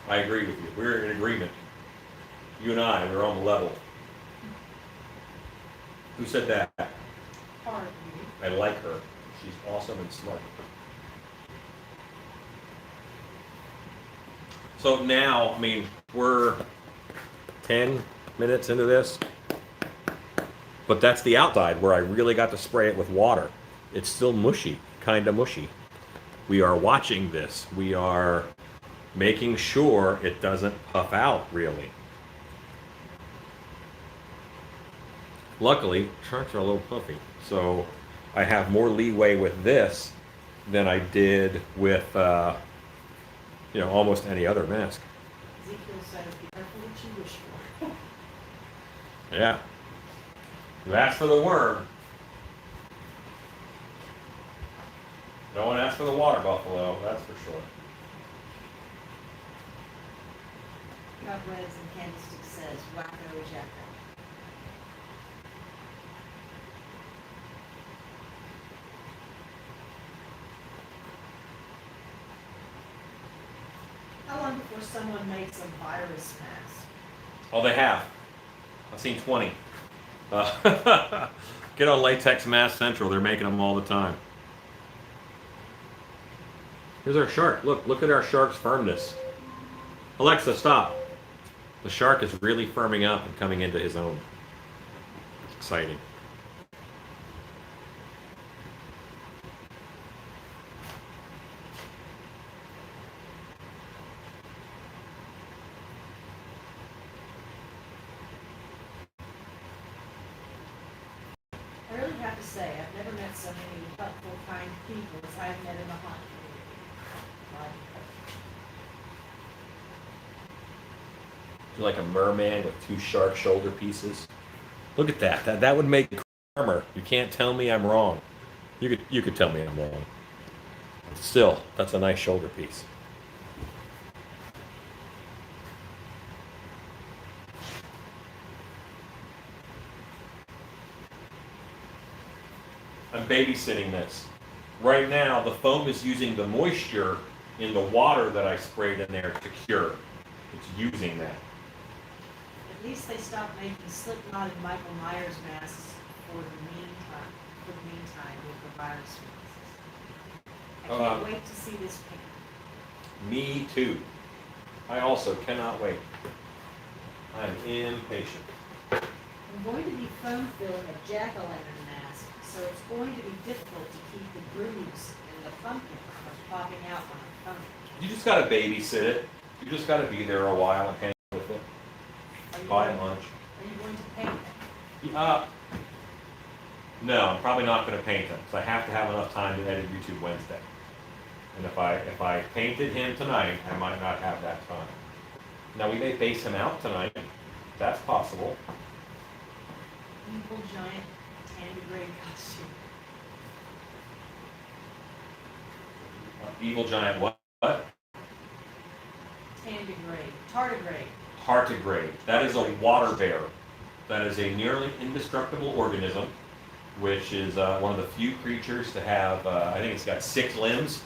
I agree with you. We're in agreement. You and I, we're on the level. Who said that? Pardon me. I like her. She's awesome and smart. So now, we're 10 minutes into this, but that's the outside where I really got to spray it with water. It's still mushy, kind of mushy. We are watching this. We are making sure it doesn't puff out, really. Luckily, sharks are a little puffy, so I have more leeway with this than I did with almost any other mask. Ezekiel says, be careful what you wish for. Yeah. You ask for the worm. No one asked for the water buffalo, that's for sure. Cobwebs and Candlestick says, wacko jacko. How long before someone makes a virus mask? Oh, they have. I've seen 20. Get on Latex Mask Central. They're making them all the time. Here's our shark. Look at our shark's firmness. Alexa, stop. The shark is really firming up and coming into his own. It's exciting. I really have to say, I've never met so many helpful, kind people as I've met in the haunt community. You're like a merman with 2 shark shoulder pieces. Look at that. That would make armor. You can't tell me I'm wrong. You could tell me I'm wrong. Still, that's a nice shoulder piece. I'm babysitting this. Right now, the foam is using the moisture in the water that I sprayed in there to cure. It's using that. At least they stopped making Slipknot and Michael Myers masks for the meantime with the virus masks. I can't wait to see this paint. Me too. I also cannot wait. I'm impatient. I'm going to be foam filling a jack-o'-lantern mask, so it's going to be difficult to keep the grooves and the pumpkin from popping out when I'm foaming. You just gotta babysit it. You just gotta be there a while and hang with it. Buy lunch. Are you going to paint it? No, I'm probably not going to paint him because I have to have enough time to edit YouTube Wednesday. And if I painted him tonight, I might not have that time. Now we may base him out tonight. That's possible. Evil giant tangerine costume. Evil giant what? Tangerine. Tardigrade. Tardigrade. That is a water bear. That is a nearly indestructible organism, which is one of the few creatures to have, I think it's got 6 limbs.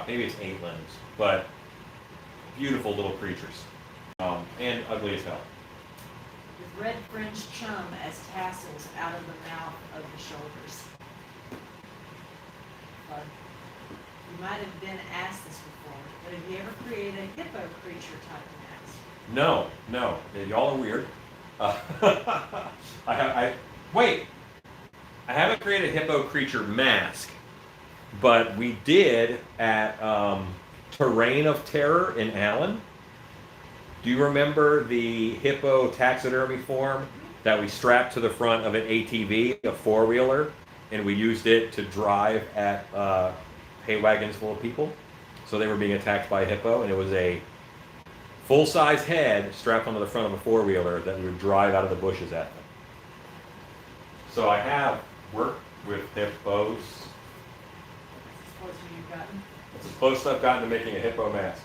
Maybe it's 8 limbs, but beautiful little creatures. And ugly as hell. With red fringed chum as tassels out of the mouth of the shoulders. Fun. You might have been asked this before, but have you ever created a hippo creature type mask? No. Y'all are weird. Wait. I haven't created a hippo creature mask, but we did at Terrain of Terror in Allen. Do you remember the hippo taxidermy form that we strapped to the front of an ATV, a 4-wheeler, and we used it to drive at hay wagons full of people? So they were being attacked by a hippo, and it was a full-size head strapped onto the front of a 4-wheeler that we would drive out of the bushes at them. So I have worked with hippos. That's as close as you've gotten. That's as close as I've gotten to making a hippo mask.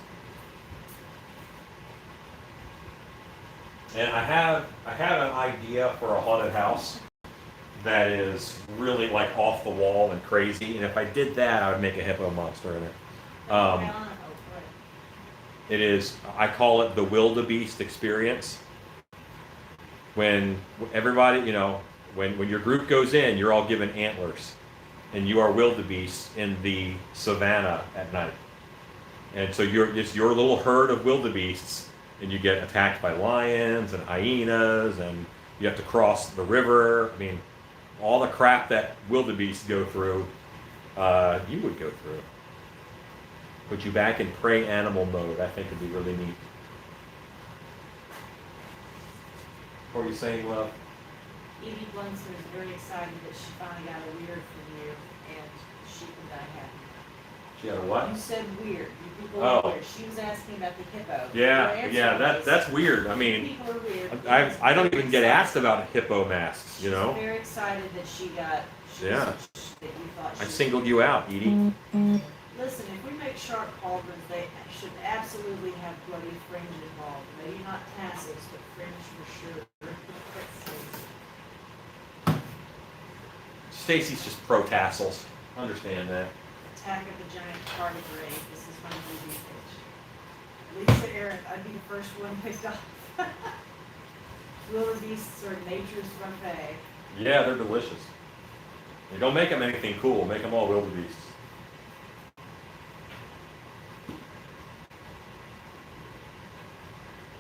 And I have an idea for a haunted house that is really like off the wall and crazy. And if I did that, I would make a hippo monster in it. It is, I call it the wildebeest experience. When everybody, when your group goes in, you're all given antlers. And you are wildebeest in the savannah at night. And so it's your little herd of wildebeests, and you get attacked by lions and hyenas, and you have to cross the river. I mean, all the crap that wildebeests go through, you would go through. Put you back in prey animal mode, I think would be really neat. What were you saying, love? Evie Blunson is very excited that she finally got a weird from you, and she can die happy. She had a what? You said weird. You people Oh. are weird. She was asking about the hippo. Yeah, that's weird. I You mean, people are weird. I don't even get asked about hippo masks, She's very excited that she got. Yeah. That you thought I she singled you out, Edie. Listen, if we make shark cauldrons, they should absolutely have bloody fringe involved. Maybe not tassels, but fringe for sure. Stacy's just pro tassels. Understand that. Attack of the Giant Tardigrade. This is my movie pitch. Lisa Eric, I'd be the first one picked off. Wildebeests are nature's buffet. Yeah, they're delicious. You don't make them anything cool. Make them all wildebeests.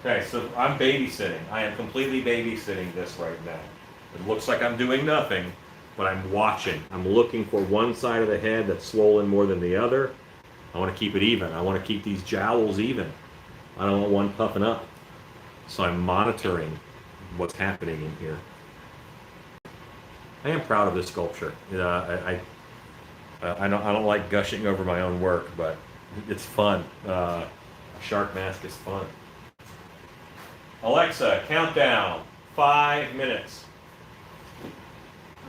Okay, so I'm babysitting. I am completely babysitting this right now. It looks like I'm doing nothing, but I'm watching. I'm looking for one side of the head that's swollen more than the other. I want to keep it even. I want to keep these jowls even. I don't want one puffing up. So I'm monitoring what's happening in here. I am proud of this sculpture. I don't like gushing over my own work, but it's fun. A shark mask is fun. Alexa, countdown. 5 minutes.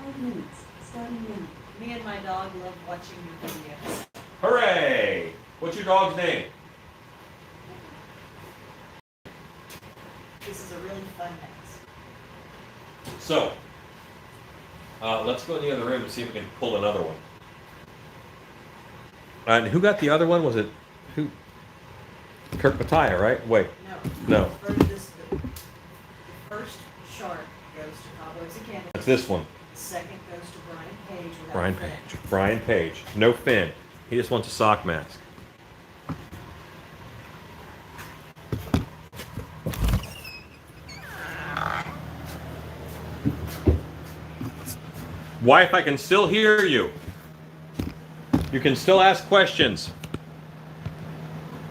5 minutes, starting now. Me and my dog love watching your videos. Hooray! What's your dog's name? This is a really fun mask. So, let's go in the other room and see if we can pull another one. And who got the other one? Was it who? Kirk Mattia, right? Wait. No. The first shark goes to Cowboys Academy. That's this one. The second goes to Brian Page. without Brian fin. Page. Brian Page. No fin. He just wants a sock mask. Wife, I can still hear you. You can still ask questions.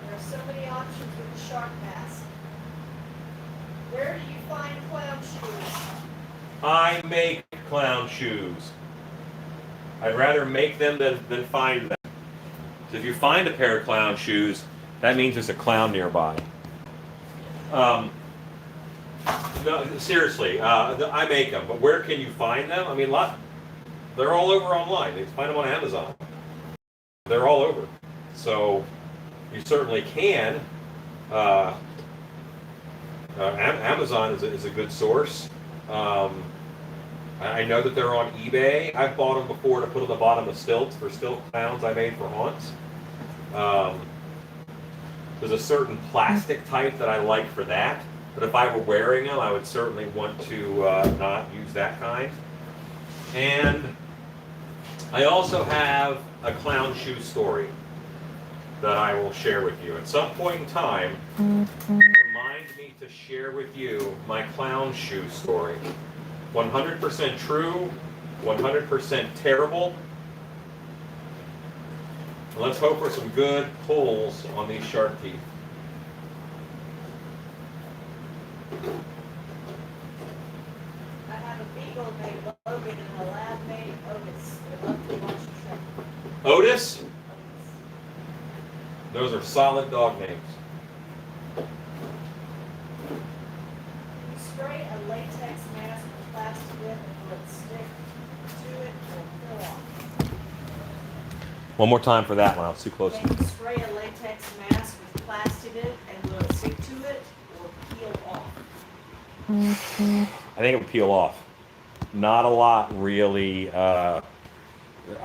There are so many options with the shark mask. Where do you find clown shoes? I make clown shoes. I'd rather make them than find them. So if you find a pair of clown shoes, that means there's a clown nearby. No, seriously, I make them, but where can you find them? I mean, they're all over online. You can find them on Amazon. They're all over. So you certainly can. Amazon is a good source. I know that they're on eBay. I've bought them before to put on the bottom of stilts for stilt clowns I made for haunts. There's a certain plastic type that I like for that. But if I were wearing them, I would certainly want to not use that kind. And I also have a clown shoe story that I will share with you. At some point in time, remind me to share with you my clown shoe story. 100% true, 100% terrible. And let's hope for some good pulls on these shark teeth. I have a beagle named Logan and a lab named Otis. They love to watch the show. Otis? Otis. Those are solid dog names. You spray a latex mask with plastic dip and let it stick to it or fill off. One more time for that one. I was too close. Then you spray a latex mask with plastic dip and will it stick to it or peel off? I think it would peel off. Not a lot, really. I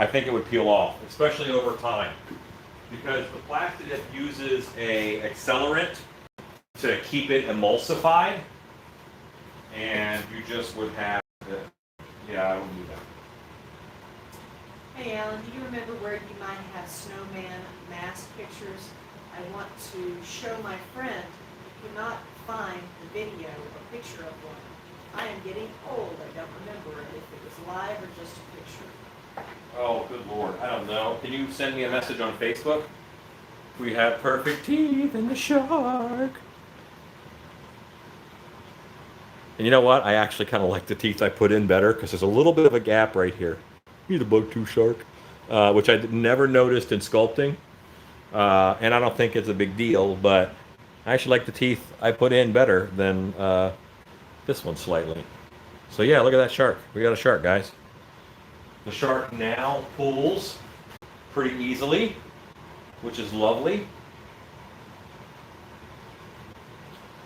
think it would peel off, especially over time, because the plastic dip uses a accelerant to keep it emulsified, and you just would have it. Yeah, I would do that. Hey Alan, do you remember where you might have snowman mask pictures? I want to show my friend who could not find the video or picture of one. I am getting old. I don't remember if it was live or just a picture. Oh, good Lord. I don't know. Can you send me a message on Facebook? We have perfect teeth in the shark. And you know what? I actually kind of like the teeth I put in better because there's a little bit of a gap right here. He's a bug-tooth shark, which I never noticed in sculpting. And I don't think it's a big deal, but I actually like the teeth I put in better than this one slightly. So yeah, look at that shark. We got a shark, guys. The shark now pulls pretty easily, which is lovely.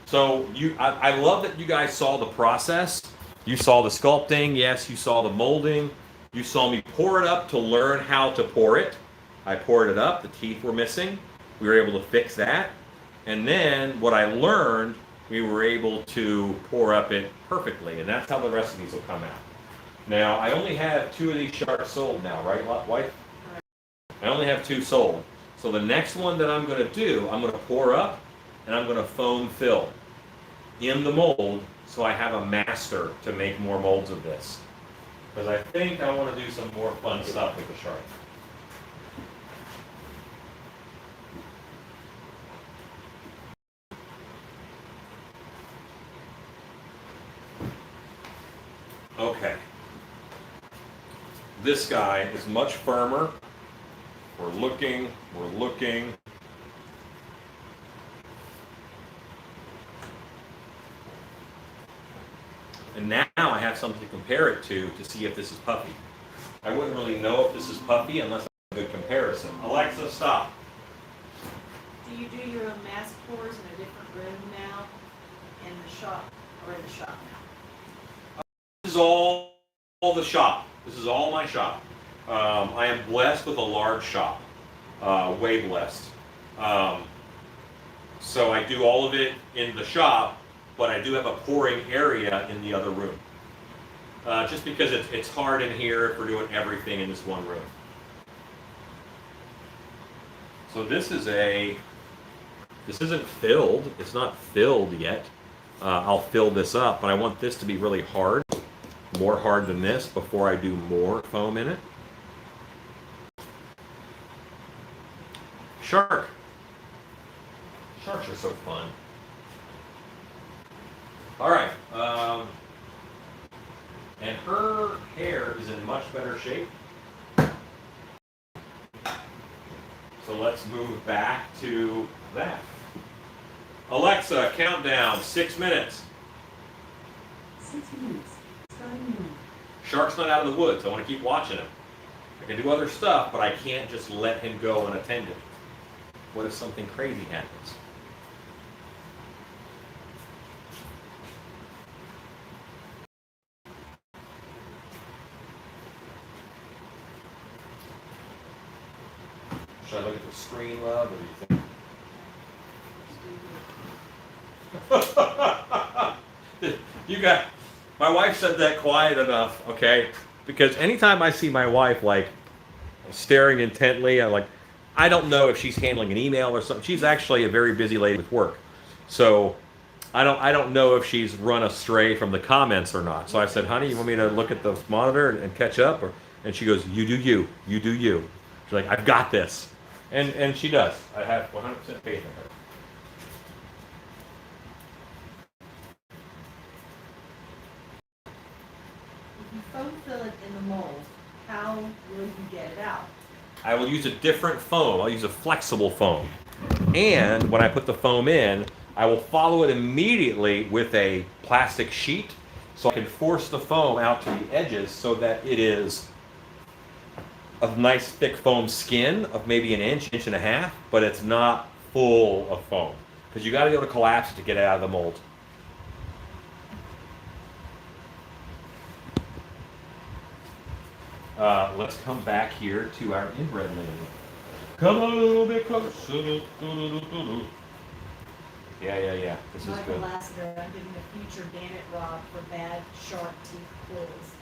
So I love that you guys saw the process. You saw the sculpting, yes, you saw the molding. You saw me pour it up to learn how to pour it. I poured it up, the teeth were missing. We were able to fix that. And then what I learned, we were able to pour up it perfectly. And that's how the rest of these will come out. Now, I only have 2 of these sharks sold now, right, wife? I only have 2 sold. So the next one that I'm going to do, I'm going to pour up and I'm going to foam fill in the mold so I have a master to make more molds of this. Because I think I want to do some more fun stuff with the shark. Okay. This guy is much firmer. We're looking. And now I have something to compare it to see if this is puffy. I wouldn't really know if this is puffy unless I have a good comparison. Alexa, stop. Do you do your own mask pours in a different room now in the shop or in the shop now? This is all the shop. This is all my shop. I am blessed with a large shop. Way blessed. So I do all of it in the shop, but I do have a pouring area in the other room. Just because it's hard in here if we're doing everything in this one room. So this isn't filled. It's not filled yet. I'll fill this up, but I want this to be really hard. More hard than this before I do more foam in it. Shark. Sharks are so fun. All right. And her hair is in much better shape. So let's move back to that. Alexa, countdown, 6 minutes. 6 minutes. Starting now. Shark's not out of the woods. I want to keep watching him. I can do other stuff, but I can't just let him go unattended. What if something crazy happens? Should I look at the screen, love, or do you think? You got. My wife said that quiet enough, okay? Because anytime I see my wife like staring intently, I don't know if she's handling an email or something. She's actually a very busy lady with work, so I don't know if she's run astray from the comments or not. So I said, honey, you want me to look at the monitor and catch up? And she goes, you do you, you do you. She's like, I've got this. And she does. I have 100% faith in her. If you foam fill it in the mold, how will you get it out? I will use a different foam. I'll use a flexible foam. And when I put the foam in, I will follow it immediately with a plastic sheet so I can force the foam out to the edges so that it is a nice thick foam skin of maybe an inch, inch and a half, but it's not full of foam. Because you got to be able to collapse it to get it out of the mold. Let's come back here to our inbred linen. Come on a little bit closer. Yeah. This is Michael good. Lassiter, I'm giving a future Gannett rod for bad shark teeth pulls.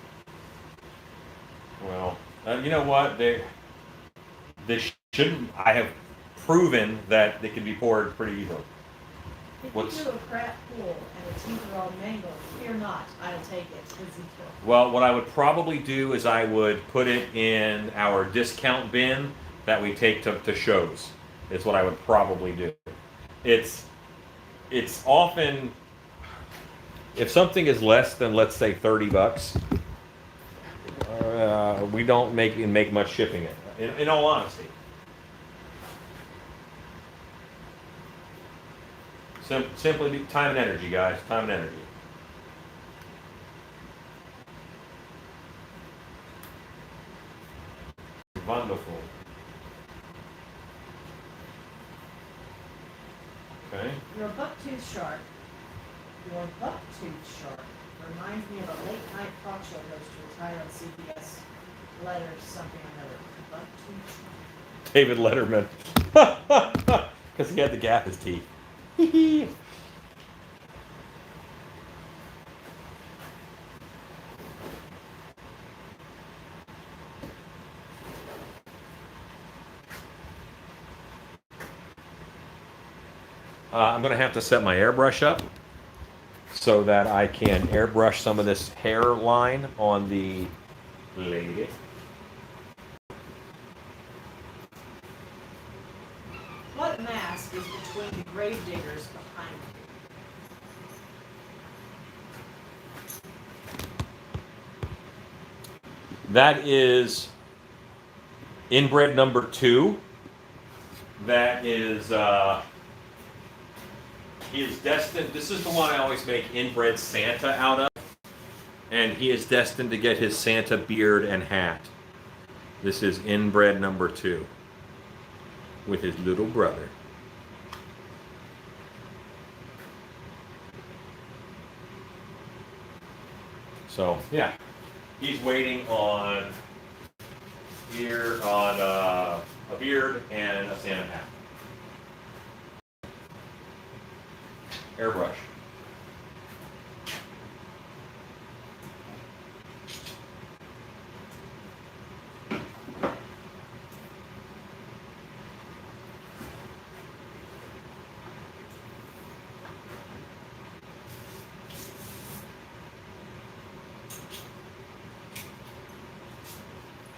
Well, you know what? They shouldn't. I have proven that they can be poured pretty easily. If What's- you do a crap pull and the teeth are all mangled, fear not, I'll take it. Ezekiel. Well, what I would probably do is I would put it in our discount bin that we take to shows. Is what I would probably do. It's often, if something is less than, let's say, $30, we don't make much shipping it. In all honesty. Simply time and energy, guys. Time and energy. Wonderful. Okay. Your bucktooth shark reminds me of a late night talk show host who retired on CBS letters something or another. Bucktooth shark. David Letterman. Because he had to gap his teeth. I'm going to have to set my airbrush up so that I can airbrush some of this hairline on the lady. What mask is between the grave diggers behind you? That is inbred number 2. That is, he is destined, this is the one I always make inbred Santa out of. And he is destined to get his Santa beard and hat. This is inbred number 2 with his little brother. So, yeah. He's waiting on a beard and a Santa hat. Airbrush.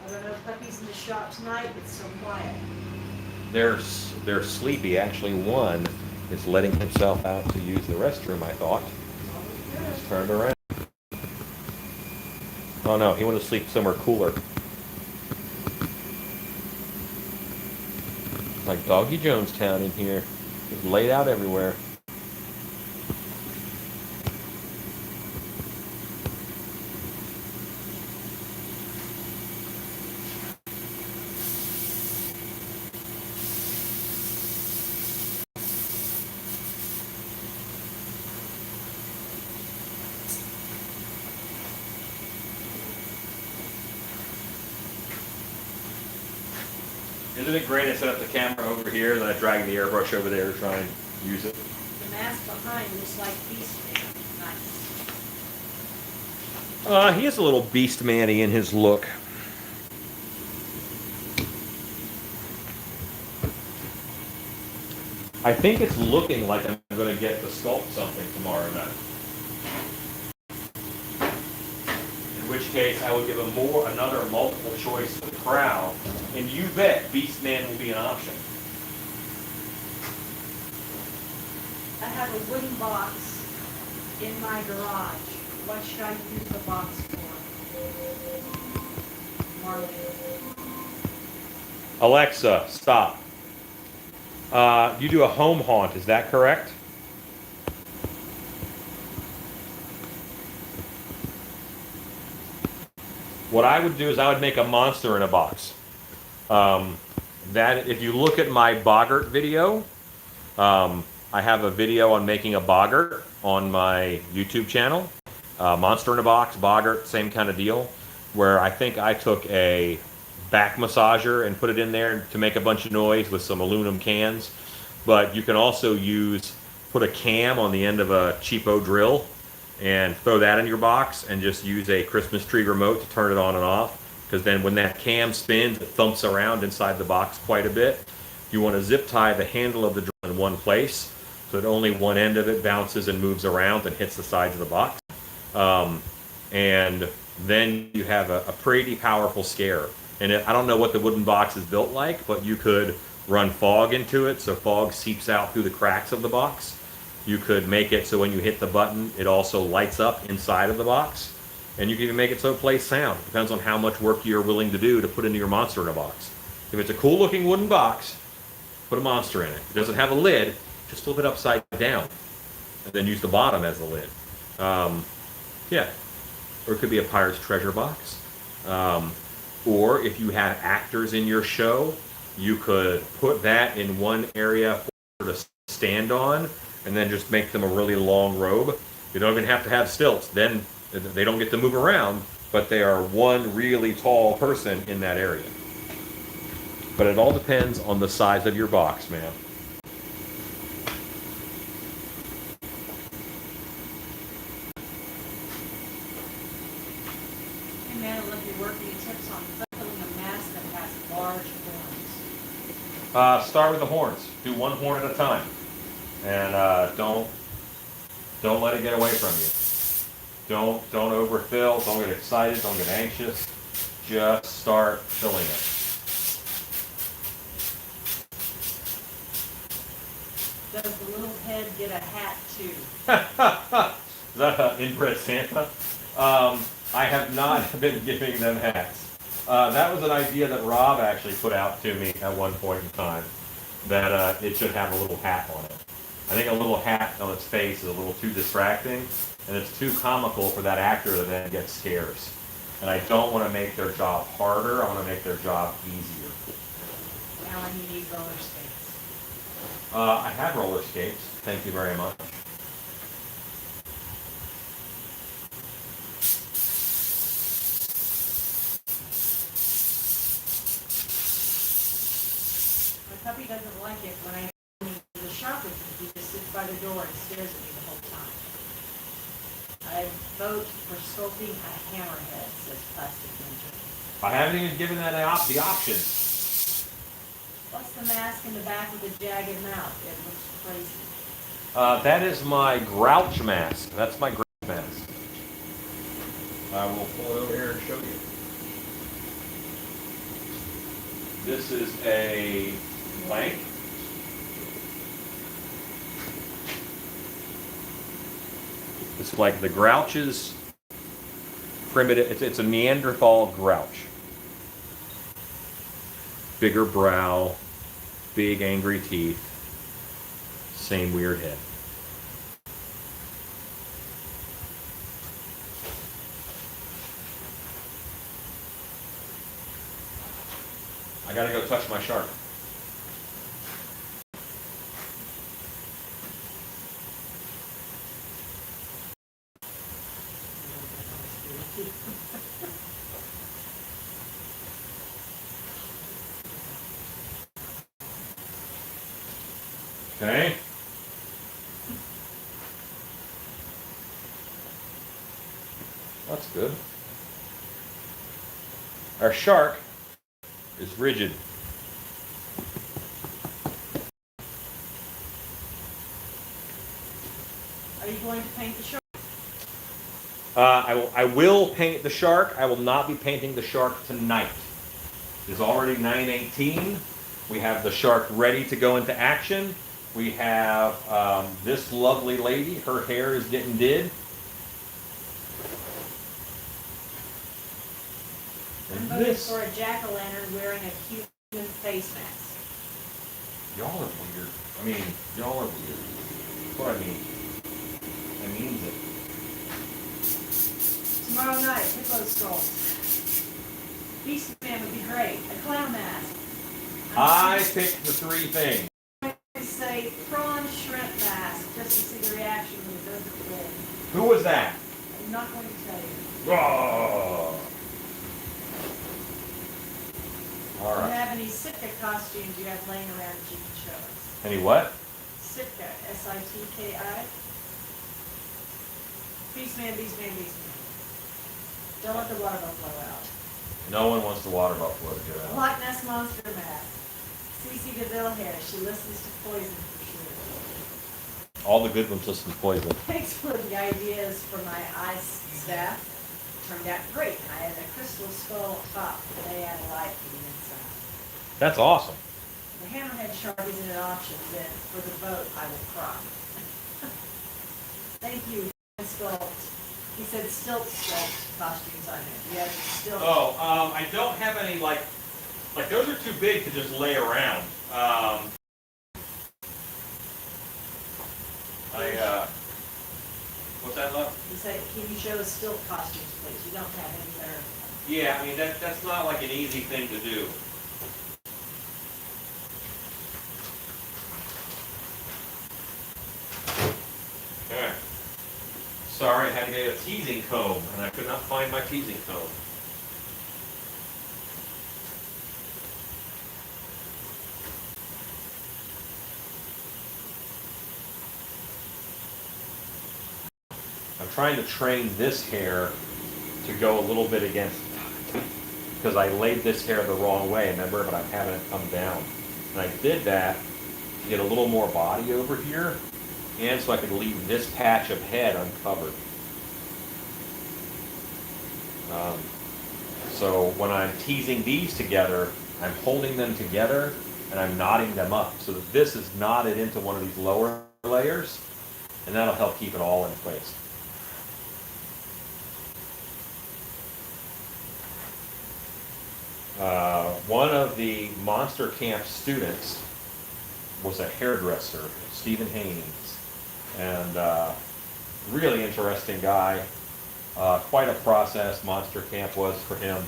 I don't know if puppies in the shop tonight, it's so quiet. They're sleepy. Actually, one is letting himself out to use the restroom, I thought. Just turned around. Oh no, he wanted to sleep somewhere cooler. It's like Doggy Jonestown in here. It's laid out everywhere. Isn't it great I set up the camera over here, then I drag the airbrush over there to try and use it? The mask behind looks like Beast Man. Nice. He is a little beast man-y in his look. I think it's looking like I'm going to get to sculpt something tomorrow night. In which case, I would give another multiple choice to the crowd, and you bet Beast Man will be an option. I have a wooden box in my garage. What should I use the box for? Marlene. Alexa, stop. You do a home haunt, is that correct? What I would do is I would make a monster in a box. That if you look at my boggart video, I have a video on making a boggart on my YouTube channel. Monster in a box, boggart, same kind of deal. Where I think I took a back massager and put it in there to make a bunch of noise with some aluminum cans. But you can also put a cam on the end of a cheapo drill and throw that in your box and just use a Christmas tree remote to turn it on and off. Because then when that cam spins, it thumps around inside the box quite a bit. You want to zip tie the handle of the drill in one place so that only one end of it bounces and moves around and hits the sides of the box. And then you have a pretty powerful scare. And I don't know what the wooden box is built like, but you could run fog into it so fog seeps out through the cracks of the box. You could make it so when you hit the button, it also lights up inside of the box. And you can even make it so it plays sound. Depends on how much work you're willing to do to put into your monster in a box. If it's a cool looking wooden box, put a monster in it. If it doesn't have a lid, just flip it upside down. And then use the bottom as the lid. Yeah. Or it could be a pirate's treasure box. Or if you have actors in your show, you could put that in one area for to stand on and then just make them a really long robe. You don't even have to have stilts. Then they don't get to move around, but they are one really tall person in that area. But it all depends on the size of your box, man. Hey man, I'd love your working tips on filling a mask that has large horns. Start with the horns. Do one horn at a time, and don't let it get away from you. Don't overfill. Don't get excited. Don't get anxious. Just start filling it. Does the little head get a hat too? Is that an inbred Santa? I have not been giving them hats. That was an idea that Rob actually put out to me at one point in time, that it should have a little hat on it. I think a little hat on its face is a little too distracting, and it's too comical for that actor to then get scares. And I don't want to make their job harder, I want to make their job easier. Alan, you need roller skates. I have roller skates, thank you very much. My puppy doesn't like it when I go to the shop with him. He just sits by the door and stares at me the whole time. I vote for sculpting a hammerhead, says Plastic Ninja. I haven't even given that the option. What's the mask in the back with the jagged mouth? It looks crazy. That is my grouch mask. That's my grouch mask. I will pull it over here and show you. This is a blank. It's like the Grouch's primitive, it's a Neanderthal grouch. Bigger brow, big angry teeth, same weird head. I gotta go touch my shark. Okay. That's good. Our shark is rigid. Are you going to paint the shark? I will paint the shark. I will not be painting the shark tonight. It is already 9:18. We have the shark ready to go into action. We have this lovely lady. Her hair is getting did. I'm And voting this, for a jack-o'-lantern wearing a human face mask. y'all are weird. I mean, y'all are weird. That's what I mean. I mean it. Tomorrow night, hippo skulls. Beastman would be great. A clown mask. I picked the three things. I'm going to say prawn shrimp mask just to see the reaction when it goes at the lid. Who was that? I'm not going to tell you. Oh. All Do you right. have any Sitka costumes you have laying around that you can show us? Any what? Sitka, S-I-T-K-I. Beastman, Beastman, Beastman. Don't let the water flow out. No one wants the water buffalo to get out. Loch Ness Monster mask. Cece DeVille hair. She listens to Poison for sure. All the good ones listen to Poison. Thanks for the ideas for my ice staff. Turned out great. I had a crystal skull on top. They add light to the inside. That's awesome. The hammerhead shark isn't an option, then for the boat I will cry. Thank you, Sculpt. He said stilt sculpt costumes on it. You have stilt. Oh, I don't have any like those are too big to just lay around. What's that, love? He said, can you show us stilt costumes, please? You don't have any better. Yeah, I mean that's not like an easy thing to do. Okay. Sorry, I had to get a teasing comb, and I could not find my teasing comb. I'm trying to train this hair to go a little bit against, because I laid this hair the wrong way, remember, but I'm having it come down. And I did that to get a little more body over here, and so I could leave this patch of head uncovered. So when I'm teasing these together, I'm holding them together and I'm knotting them up so that this is knotted into one of these lower layers, and that'll help keep it all in place. One of the Monster Camp students was a hairdresser, Stephen Haynes, and really interesting guy. Quite a process Monster Camp was for him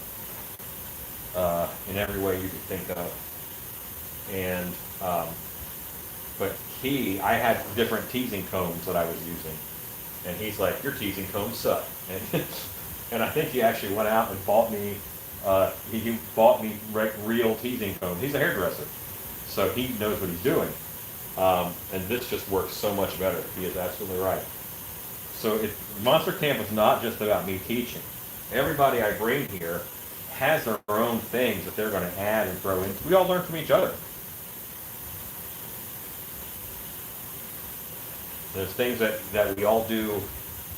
in every way you could think of. And but I had different teasing combs that I was using, and he's like, "Your teasing combs suck." And I think he actually went out and bought me. He bought me real teasing combs. He's a hairdresser, so he knows what he's doing. And this just works so much better. He is absolutely right. So Monster Camp is not just about me teaching. Everybody I bring here has their own things that they're going to add and throw in. We all learn from each other. There's things that we all do,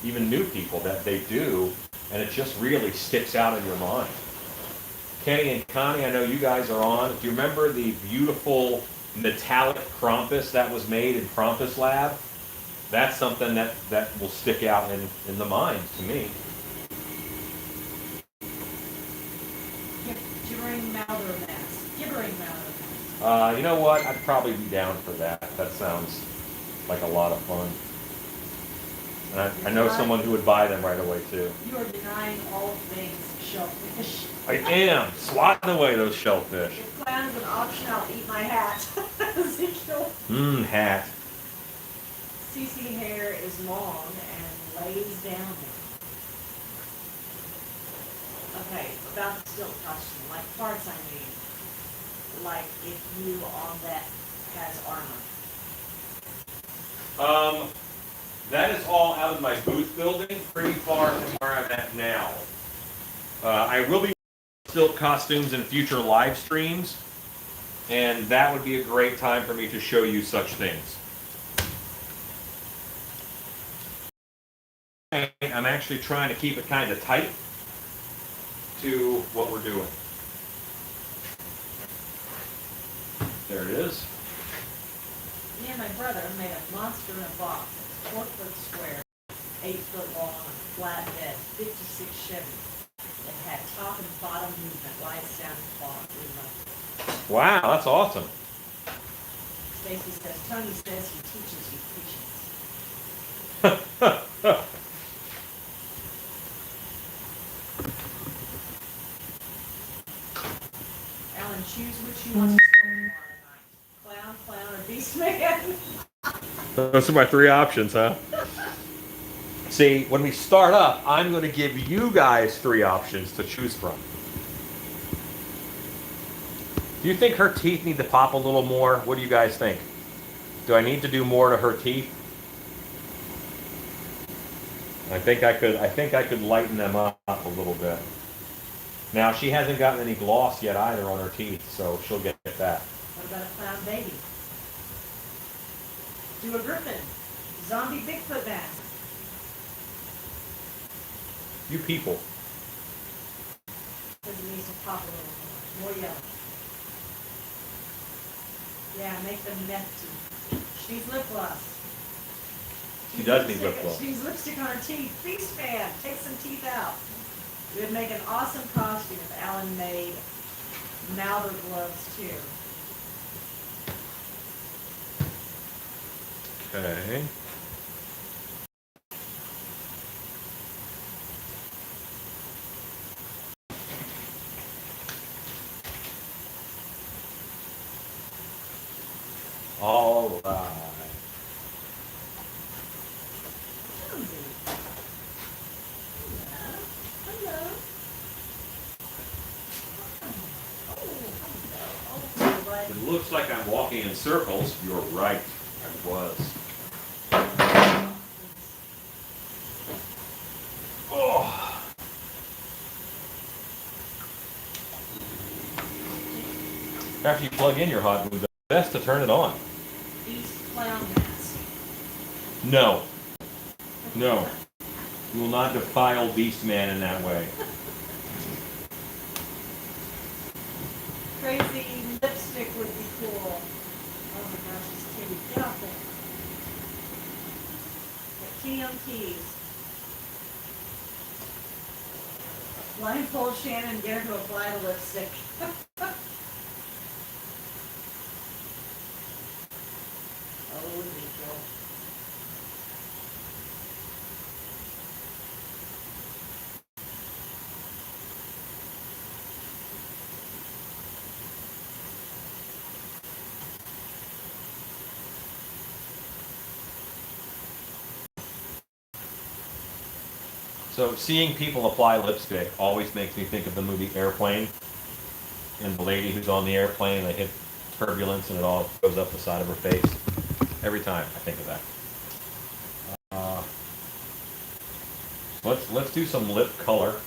even new people, that they do, and it just really sticks out in your mind. Kenny and Connie, I know you guys are on. Do you remember the beautiful metallic Krampus that was made in Krampus Lab? That's something that will stick out in the mind to me. You know what? I'd probably be down for that. That sounds like a lot of fun. And I know someone who would buy them right away too. You are denying all things shellfish. I am swatting away those shellfish. If clown is an option, I'll eat my hat. Ezekiel. Hat. CC hair is long and lays down. Okay, about the stilt costume, like parts I mean. Like if you on that has armor. That is all out of my booth building, pretty far from where I'm at now. I will be stilt costumes in future live streams, and that would be a great time for me to show you such things. I'm actually trying to keep it kind of tight to what we're doing. There it is. Me and my brother made a monster in a box. It's 4 foot square, 8 foot long, flat bed, 56 Chevy. It had top and bottom movement, lights down and clock. We loved it. Wow, that's awesome. Stacy says, Tony says he teaches you patience. Alan, choose which you want to start tomorrow night. Clown, or beast man. Those are my 3 options, huh? See, when we start up, I'm going to give you guys 3 options to choose from. Do you think her teeth need to pop a little more? What do you guys think? Do I need to do more to her teeth? I think I could lighten them up a little bit. Now, she hasn't gotten any gloss yet either on her teeth, so she'll get that. What about a clown baby? Do a griffin. Zombie Bigfoot mask. You people. Because it needs to pop a little more. More yellow. Yeah, make them meth teeth. She needs lip gloss. She does need lip gloss. She needs lipstick on her teeth. Beast man, take some teeth out. It would make an awesome costume if Alan made Malder gloves too. Okay. All right. Hello. It looks like I'm walking in circles. You're right. I was. Oh. After you plug in your hot glue, it's best to turn it on. Beast clown mask. No. No. You will not defile Beastman in that way. Crazy lipstick would be cool. Oh my gosh, this kitty. Get off there. Got kitty on keys. Blindfold Shannon, get her to apply the lipstick. Oh, Ezekiel. So seeing people apply lipstick always makes me think of the movie Airplane, and the lady who's on the airplane, they hit turbulence and it all goes up the side of her face. Every time I think of that. Let's do some lip color.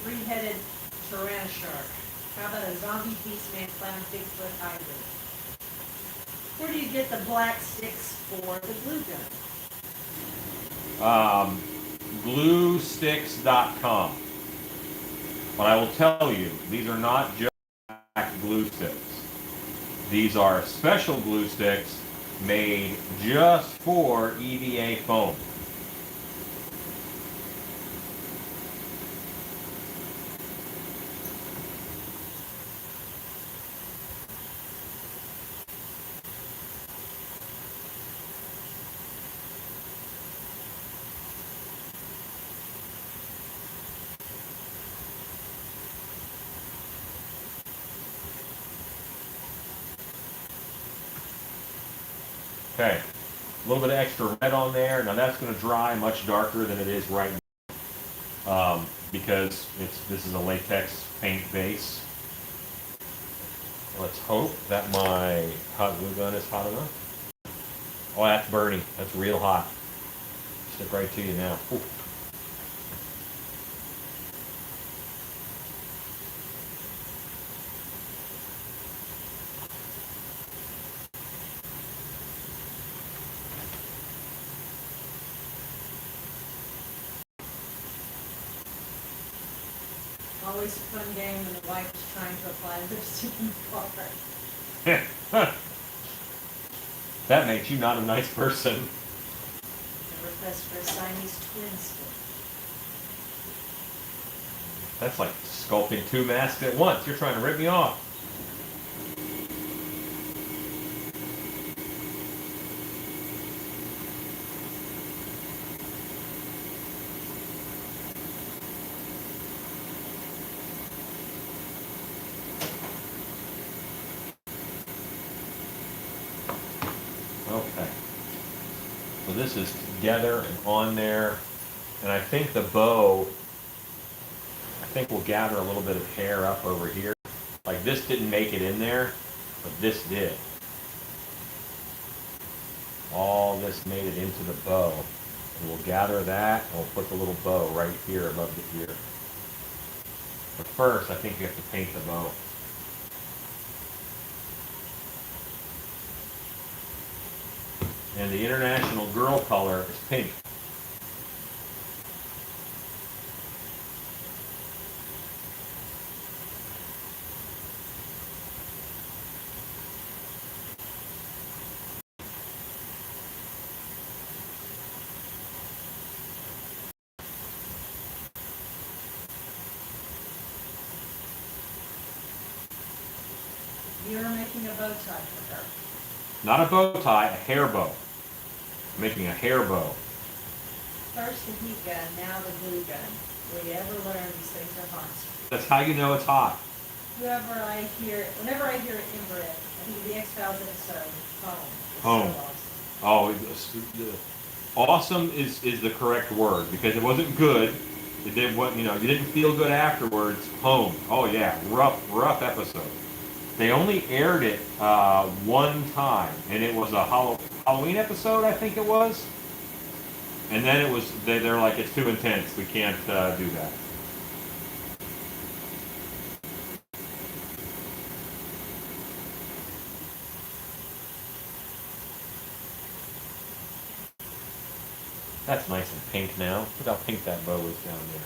Three-headed Tyrannoshark. How about a zombie beastman clown Bigfoot hybrid? Where do you get the black sticks for the glue gun? Gluesticks.com. But I will tell you, these are not just glue sticks. These are special glue sticks made just for EVA foam. Okay, a little bit of extra red on there. Now that's going to dry much darker than it is right now because this is a latex paint base. Let's hope that my hot glue gun is hot enough. Oh, that's burning. That's real hot. Stick right to you now. Ooh. Always a fun game when the wife is trying to apply lipstick in the car. That makes you not a nice person. A request for a Siamese twin stick. That's like sculpting two masks at once. You're trying to rip me off. Okay. So this is together and on there. And I think the bow, we'll gather a little bit of hair up over here. Like this didn't make it in there, but this did. All this made it into the bow. And we'll gather that and we'll put the little bow right here above the ear. But first, I think you have to paint the bow. And the international girl color is pink. You're making a bow tie for her. Not a bow tie, a hair bow. I'm making a hair bow. First the heat gun, now the glue gun. Will you ever learn these things are hot? That's how you know it's hot. Whenever I hear Inbred, I think of the X-Files episode, Home. It's Home. So awesome. Oh, awesome is the correct word because it wasn't good. It did what you didn't feel good afterwards. Home. Oh yeah, rough episode. They only aired it one time, and it was a Halloween episode, I think it was. And then it was they're like, it's too intense. We can't do that. That's nice and pink now. Look how pink that bow is down there.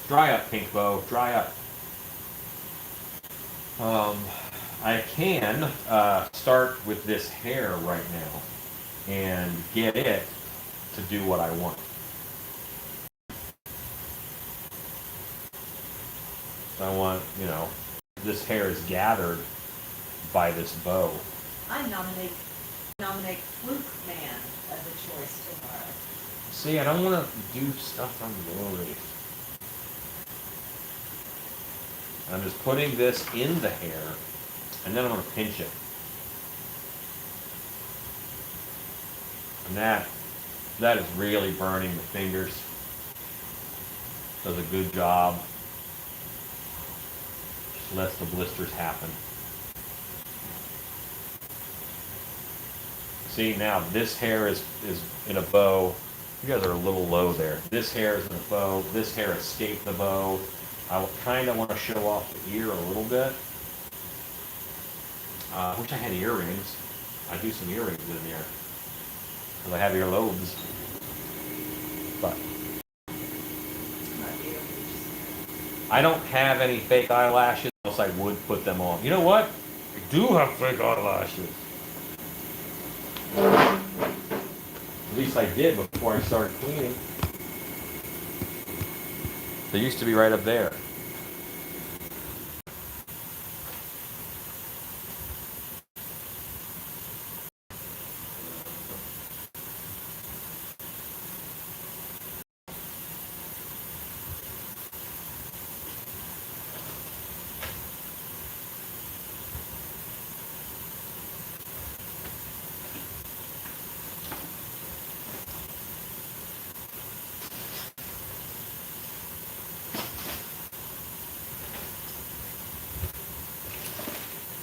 Dry up, pink bow. Dry up. I can start with this hair right now and get it to do what I want. So I want, this hair is gathered by this bow. I nominate Fluke Man as a choice tomorrow. See, I don't want to do stuff on glory. I'm just putting this in the hair, and then I'm going to pinch it. And that is really burning the fingers. Does a good job. Just lets the blisters happen. See, now this hair is in a bow. You guys are a little low there. This hair is in a bow. This hair escaped the bow. I kind of want to show off the ear a little bit. I wish I had earrings. I'd do some earrings in there. Because I have earlobes. But I don't have any fake eyelashes. else I would put them on. You know what? I do have fake eyelashes. At least I did before I started cleaning. They used to be right up there.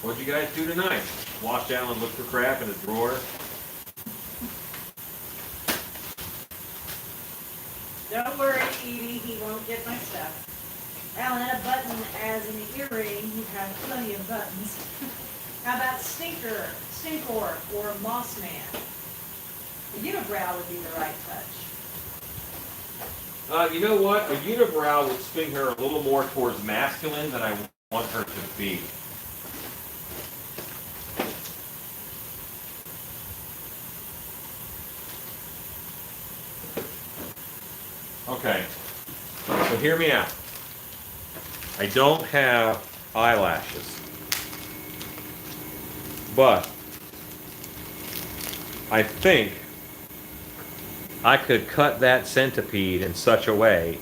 What'd you guys do tonight? Watch Alan look for crap in a drawer? Don't worry, Edie, he won't get my stuff. Alan, a button as an earring, you have plenty of buttons. How about Stinkor, or Moss Man? A unibrow would be the right touch. You know what? A unibrow would swing her a little more towards masculine than I want her to be. Okay, so hear me out. I don't have eyelashes, but I think I could cut that centipede in such a way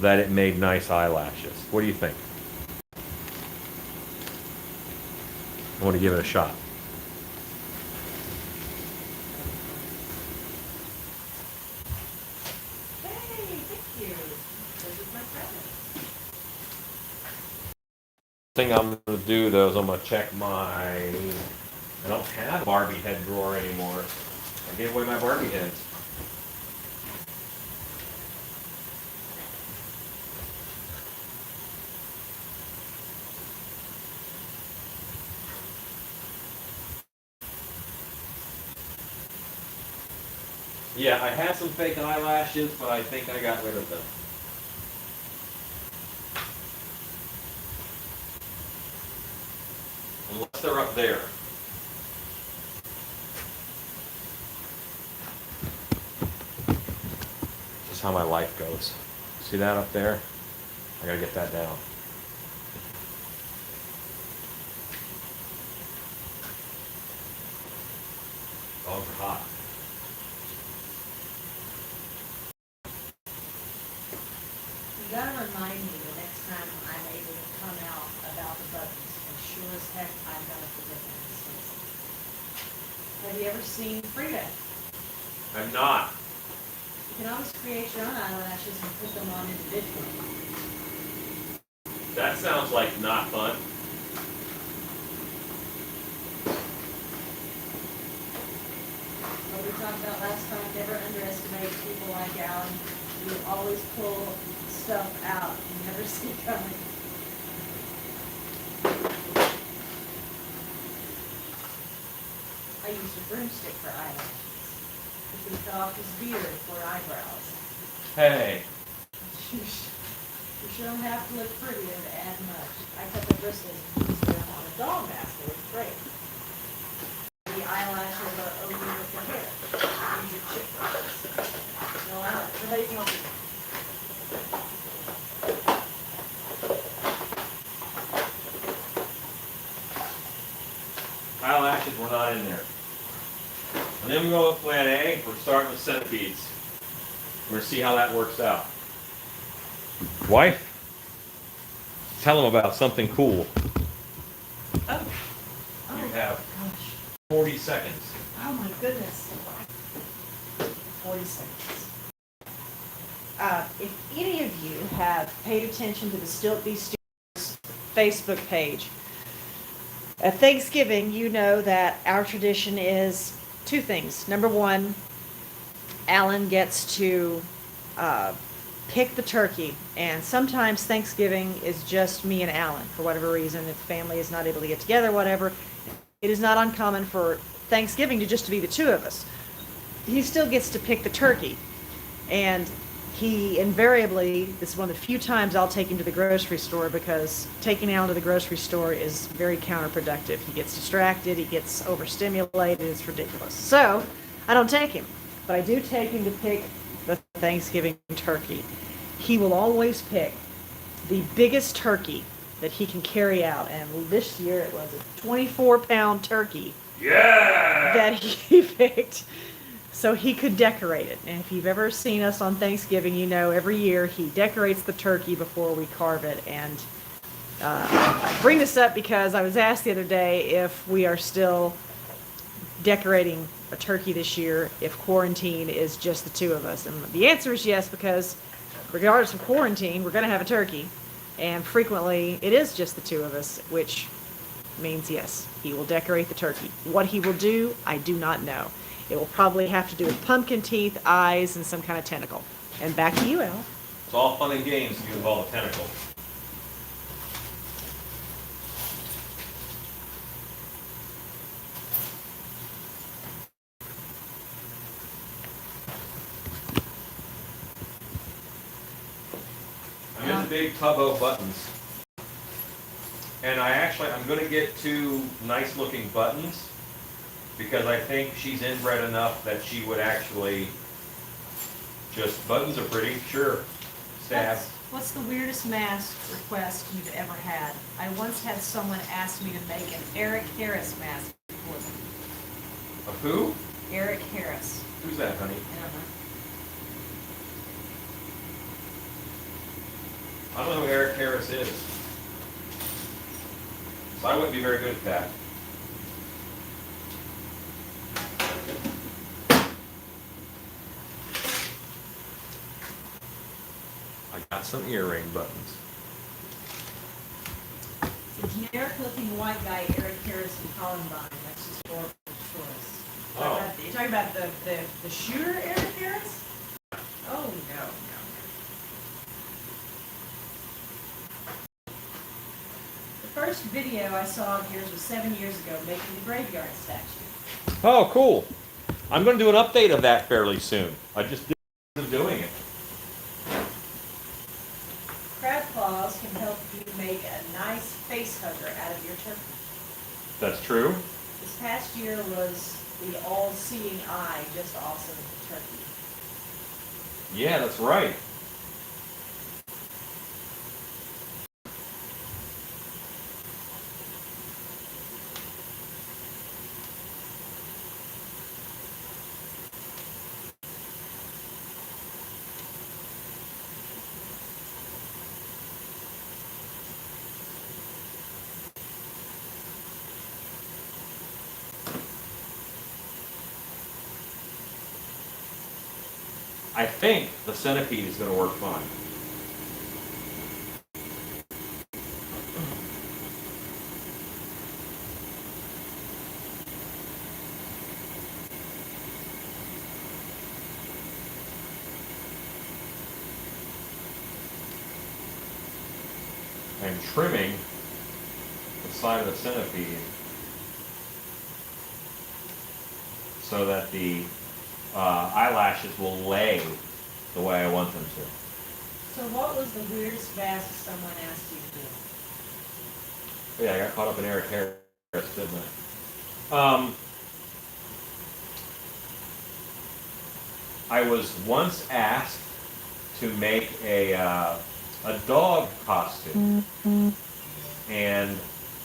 that it made nice eyelashes. What do you think? I want to give it a shot. Hey, thank you. This is my present. Thing I'm going to do though is I'm going to check I don't have a Barbie head drawer anymore. I gave away my Barbie heads. Yeah, I had some fake eyelashes, but I think I got rid of them. Unless they're up there. This is how my life goes. See that up there? I gotta get that down. Dogs are hot. You gotta remind me the next time I'm able to come out about the buttons, and sure as heck I'm gonna forget them. Have you ever seen Frida? I'm not. You can always create your own eyelashes and put them on individually. That sounds like not fun. What we talked about last time, never underestimate people like Alan. You always pull stuff out you never see coming. I used a broomstick for eyelashes. He cut off his beard for eyebrows. Hey. You sure don't have to look pretty to add much. I cut the bristles and used them on a doll mask. It was great. The eyelashes are over with the hair. Use your chip brushes. No, nobody's helping. Eyelashes were not in there. And then we go with plan A. We're starting with centipedes. We're going to see how that works out. Wife, tell them about something cool. Oh. You have Gosh. 40 seconds. Oh my goodness. 40 seconds. If any of you have paid attention to the Stilt Be Stewards Facebook page, at Thanksgiving, you know that our tradition is two things. Number one, Alan gets to pick the turkey, and sometimes Thanksgiving is just me and Alan for whatever reason. If family is not able to get together, whatever, it is not uncommon for Thanksgiving to just be the two of us. He still gets to pick the turkey, and he invariably, this is one of the few times I'll take him to the grocery store, because taking him out to the grocery store is very counterproductive. He gets distracted, he gets overstimulated, it's ridiculous. So, I don't take him, but I do take him to pick the Thanksgiving turkey. He will always pick the biggest turkey that he can carry out, and this year it was a 24-pound turkey Yeah! that he picked so he could decorate it. And if you've ever seen us on Thanksgiving, you know every year he decorates the turkey before we carve it. And I bring this up because I was asked the other day if we are still decorating a turkey this year if quarantine is just the two of us. And the answer is yes, because regardless of quarantine, we're going to have a turkey. And frequently it is just the two of us, which means yes, he will decorate the turkey. What he will do, I do not know. It will probably have to do with pumpkin teeth, eyes, and some kind of tentacle. And back to you, Al. It's all fun and games if you involve a tentacle. I'm in the big tub of buttons. And I'm going to get 2 nice looking buttons, because I think she's inbred enough that she would actually just, buttons are pretty, sure, stab. What's the weirdest mask request you've ever had? I once had someone ask me to make an Eric Harris mask for them. Of who? Eric Harris. Who's that, honey? I don't know. I don't know who Eric Harris is. So I wouldn't be very good at that. I got some earring buttons. It's a generic looking white guy, Eric Harris in Columbine. That's his historical choice. Oh. You're talking about the shooter, Eric Harris? Oh, no. The first video I saw of yours was 7 years ago, making the graveyard statue. Oh, cool. I'm going to do an update of that fairly soon. I just did doing it. Crab claws can help you make a nice face hugger out of your turkey. That's true. This past year was the all-seeing eye just awesome with the turkey. Yeah, that's right. I think the centipede is going to work fine. I'm trimming the side of the centipede so that the eyelashes will lay the way I want them to. So what was the weirdest mask someone asked you to do? Yeah, I got caught up in Eric Harris, didn't I? I was once asked to make a dog costume, and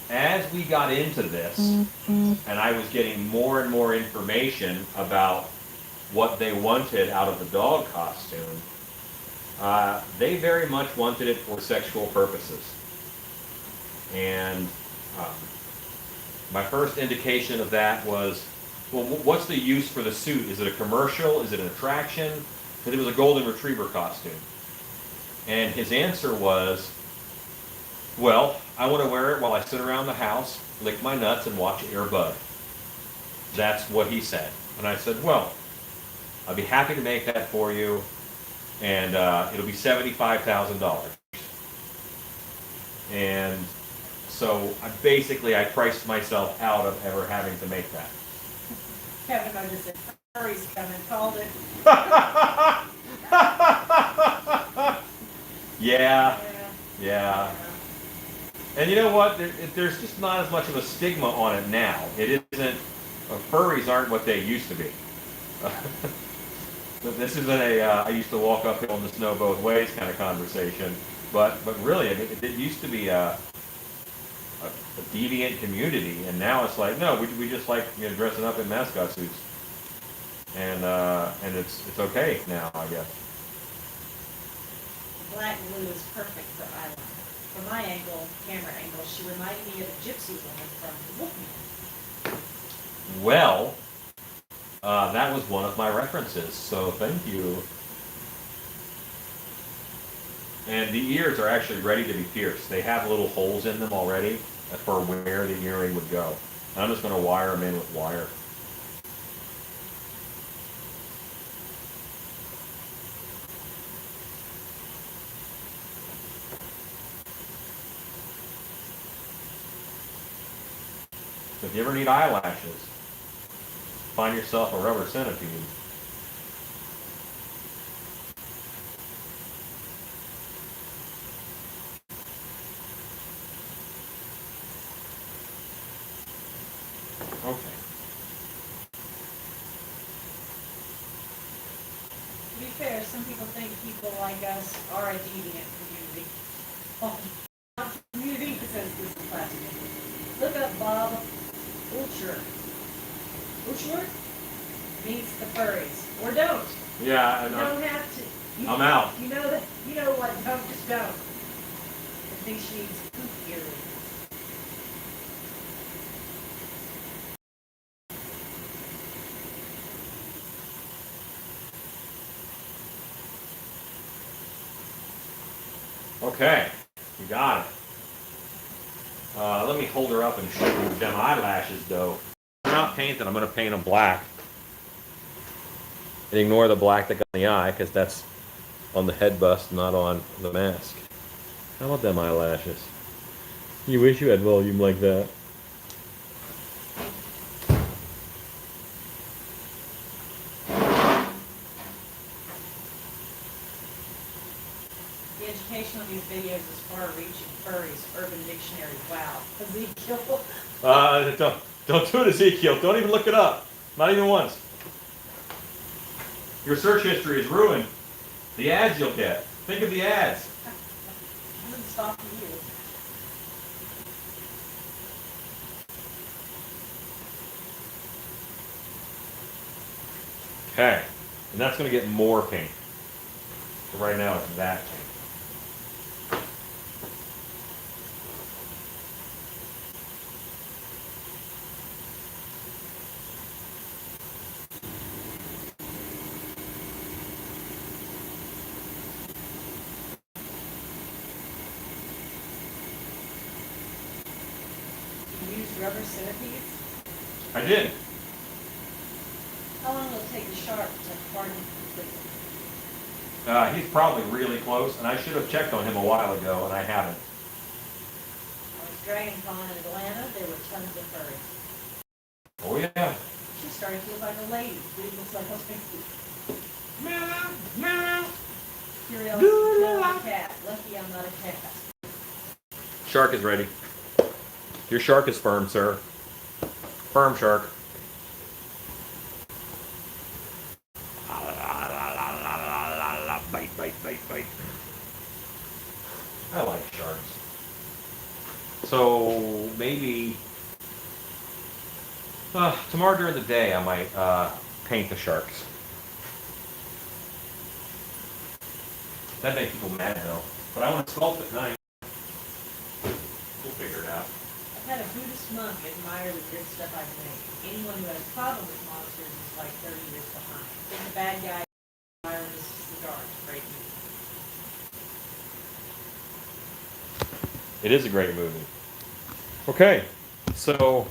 as we got into this, and I was getting more and more information about what they wanted out of the dog costume, they very much wanted it for sexual purposes. And my first indication of that was, well, what's the use for the suit? Is it a commercial? Is it an attraction? Because it was a golden retriever costume. And his answer was, well, I want to wear it while I sit around the house, lick my nuts, and watch Air Bud. That's what he said. And I said, well, I'd be happy to make that for you, and it'll be $75,000. And so I priced myself out of ever having to make that. Kevin, I just said, Hurry's coming, called it. Yeah, Yeah. yeah. And you know what? There's just not as much of a stigma on it now. It isn't. Furries aren't what they used to be. But this isn't a I used to walk uphill in the snow both ways kind of conversation. But really, I mean, it used to be a deviant community, and now it's like no, we just like dressing up in mascot suits, and it's okay now, I guess. Black glue is perfect for eyeliner. From my angle, camera angle, she reminded me of a gypsy woman from the Wolfman. Well, that was one of my references, so thank you. And the ears are actually ready to be pierced. They have little holes in them already for where the earring would go. And I'm just going to wire them in with wire. So if you ever need eyelashes, find yourself a rubber centipede. Okay. To be fair, some people think people like us are a deviant community. Oh, not community because this is plastic. Look up Bob Ulcher. Ulcher means the furries. Or don't. Yeah, You and don't have to. I'm out. You know that. You know what? Don't just don't. I think she needs poop earrings. Okay, you got it. Let me hold her up and show you them eyelashes, though. They're not painted. I'm going to paint them black. And ignore the black that got in the eye, because that's on the head bust, not on the mask. How about them eyelashes? You wish you had volume like that. The education on these videos is far-reaching. Furries, Urban Dictionary. Wow. Ezekiel. Don't do it, Ezekiel. Don't even look it up. Not even once. Your search history is ruined. The ads you'll get. Think of the ads. I'm gonna stop you. Okay. And that's going to get more pink. So right now it's that pink. You use rubber centipedes. I did. How long will it take the shark to harden completely? He's probably really close, and I should have checked on him a while ago, and I haven't. I was Dragon Con in Atlanta. There were tons of furries. Oh yeah. She started to look like a lady. Dude looks like a pink. Meow, meow. Curiosity is not a cat. Lucky I'm not a cat. Shark is ready. Your shark is firm, sir. Firm shark. Bite, bite, bite, bite. I like sharks. So maybe tomorrow during the day I might paint the sharks. That makes people mad though. But I want to sculpt at night. We'll figure it out. I've had a Buddhist monk admire the good stuff I've made. Anyone who has a problem with monsters is like 30 years behind. Think the bad guy admires the dark. Great movie. It is a great movie. Okay, so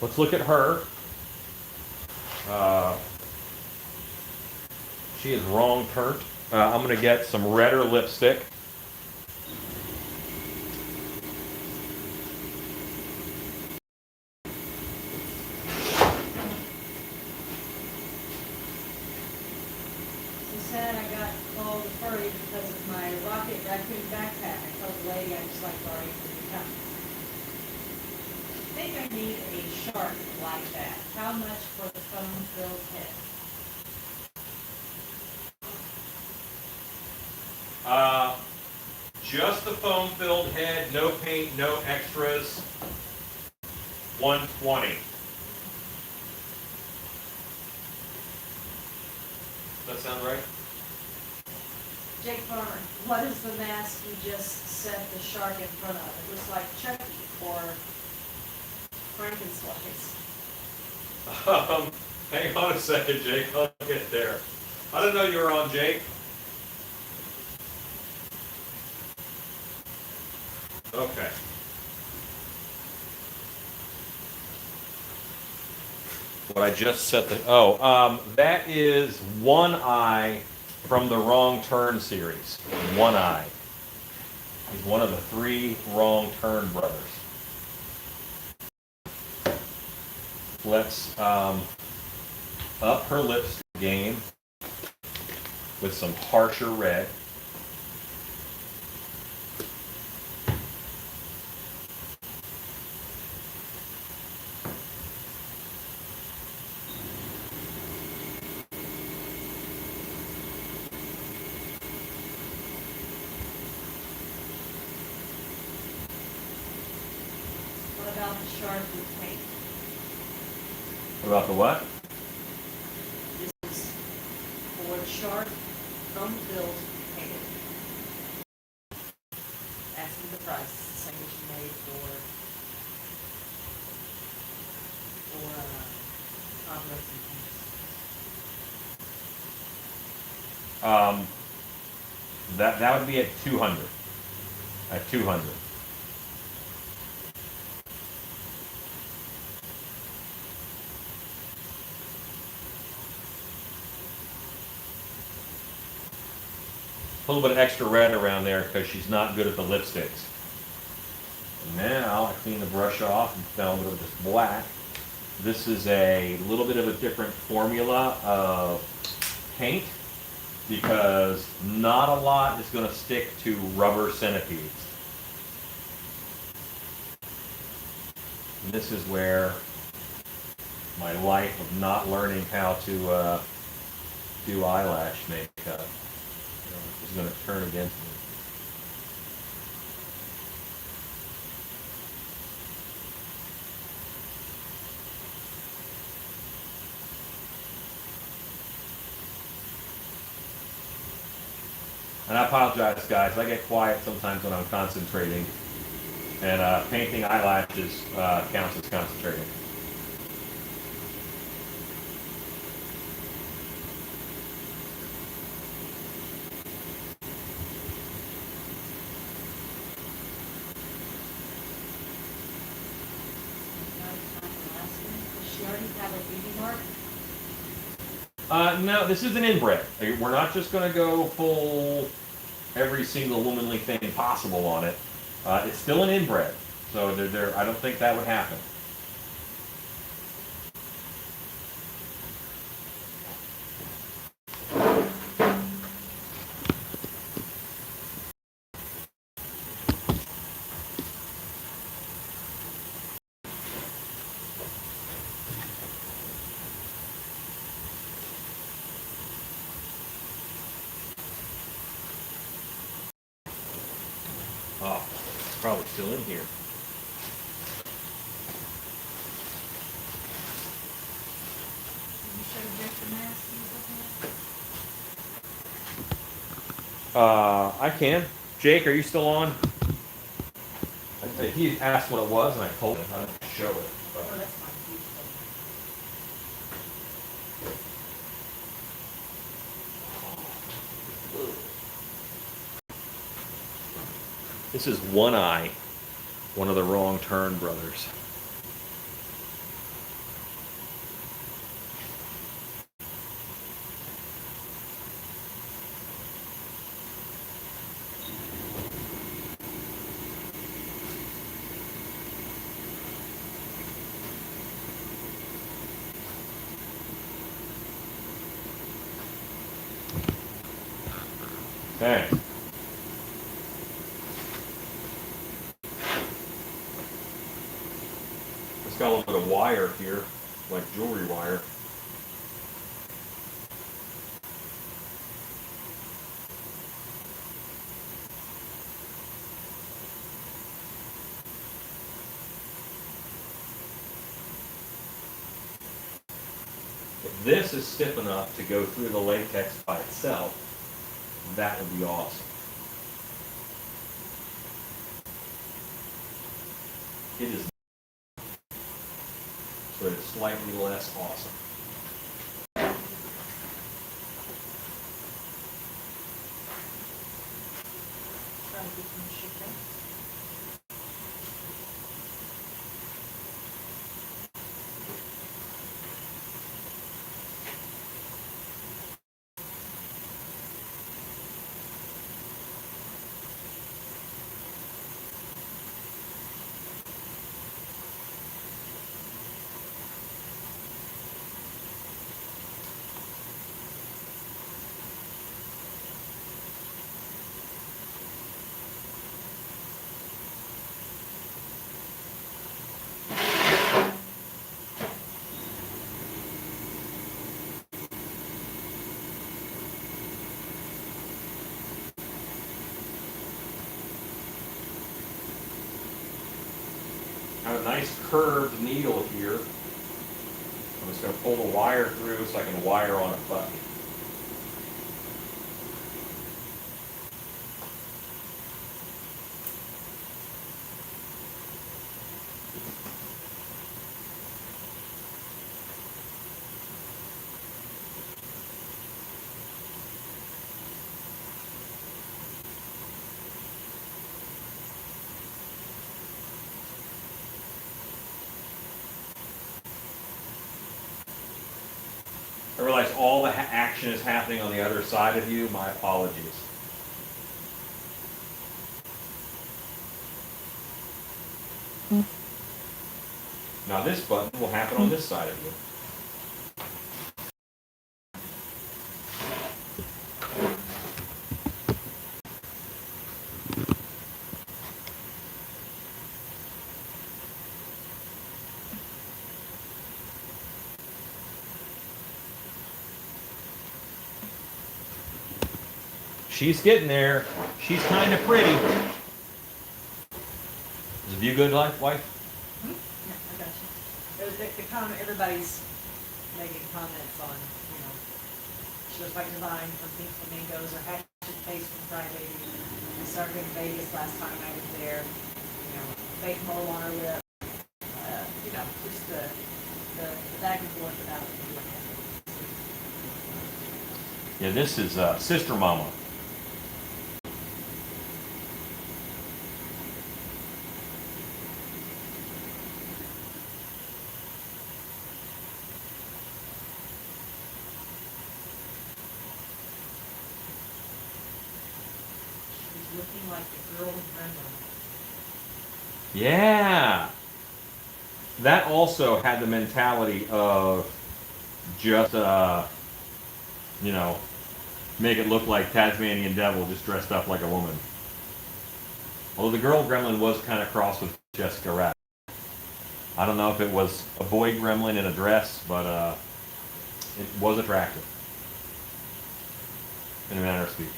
let's look at her. She is wrong turned. I'm going to get some redder lipstick. Since 10, I got called furry because of my rocket raccoon backpack. I told the lady I just like Barney from the company. I think I need a shark like that. How much for the foam-filled head? Just the foam-filled head, no paint, no extras. 120. Does that sound right? Jake Farmer, what is the mask you just set the shark in front of? It looks like Chucky or Frankenstein's. Hang on a second, Jake. I'll get there. I didn't know you were on, Jake. Okay. What I just set the that is One Eye from the Wrong Turn series. One Eye. He's one of the 3 Wrong Turn brothers. Let's up her lipstick game with some harsher red. What about the shark with paint? What about the what? This is Ford shark from Bill's painted. Asking the price, the same as you made for Congress and things. That would be at 200. At 200. A little bit of extra red around there because she's not good at the lipsticks. And now I clean the brush off and found it with this black. This is a little bit of a different formula of paint because not a lot is going to stick to rubber centipedes. And this is where my life of not learning how to do eyelash makeup is going to turn against me. And I apologize, guys. I get quiet sometimes when I'm concentrating. And painting eyelashes counts as concentrating. Does she already have a beauty mark? No, this is an inbred. We're not just going to go full every single womanly thing possible on it. It's still an inbred, so I don't think that would happen. Oh, it's probably still in here. Can you show Jake the mask he was looking at? I can. Jake, are you still on? He asked what it was, and I told him how to show it. Oh, that's fine. This is One Eye, one of the Wrong Turn brothers. Okay. It's got a little bit of wire here, like jewelry wire. If this is stiff enough to go through the latex by itself, that would be awesome. It is, but it's slightly less awesome. Try to keep them shipping. I have a nice curved needle here. I'm just going to pull the wire through so I can wire on a button. I realize all the action is happening on the other side of you. My apologies. Now this button will happen on this side of you. She's getting there. She's kind of pretty. Is the view good, wife? Yeah, I got you. The comment, everybody's making comments on, you know, she looks like Divine from Pink Flamingos or Hatchet Face from Friday. I started in Vegas last time I was there. You know, fake mole on her lip. You know, just the back and forth about it. Yeah, this is Sister Mama. She's looking like the girl with Brenda. Yeah. That also had the mentality of just, you know, make it look like Tasmanian Devil just dressed up like a woman. Although the girl gremlin was kind of cross with Jessica Rabbit. I don't know if it was a boy gremlin in a dress, but it was attractive. In a manner of speaking.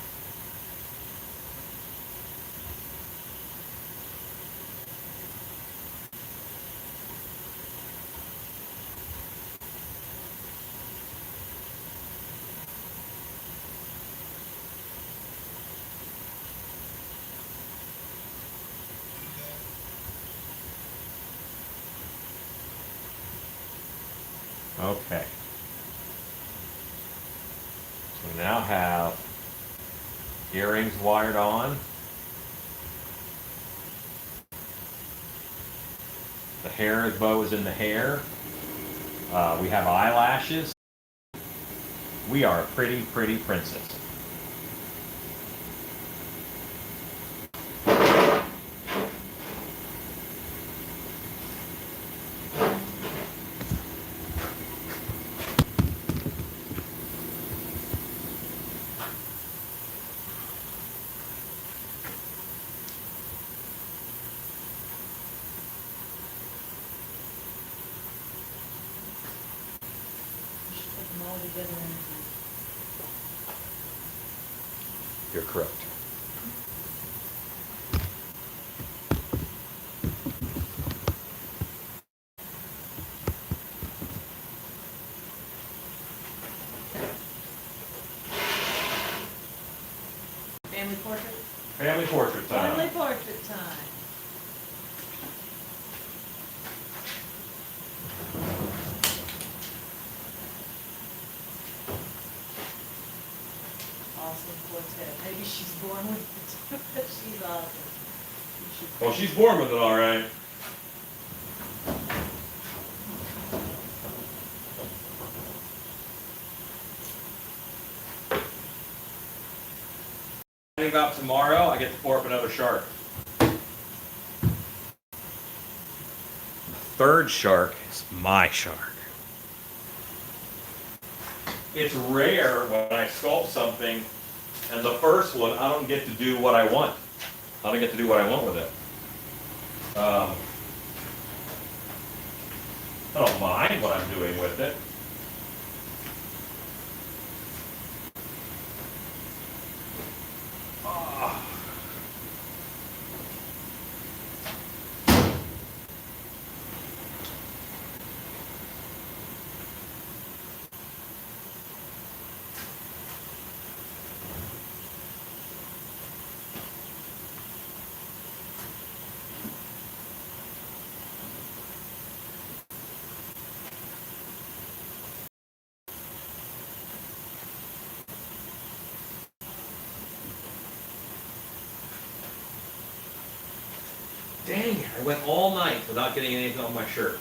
Okay. So we now have earrings wired on. The hair bow is in the hair. We have eyelashes. We are a pretty, pretty princess. Better than You're correct. family portrait. Family portrait time. Family portrait time. Awesome quartet. Maybe she's born with it. She's awesome. You should- Well, she's born with it, all right. About tomorrow, I get to pour up another shark. The third shark is my shark. It's rare when I sculpt something, and the first one, I don't get to do what I want. I don't get to do what I want with it. I don't mind what I'm doing with it. Ah. Dang it, I went all night without getting anything on my shirt.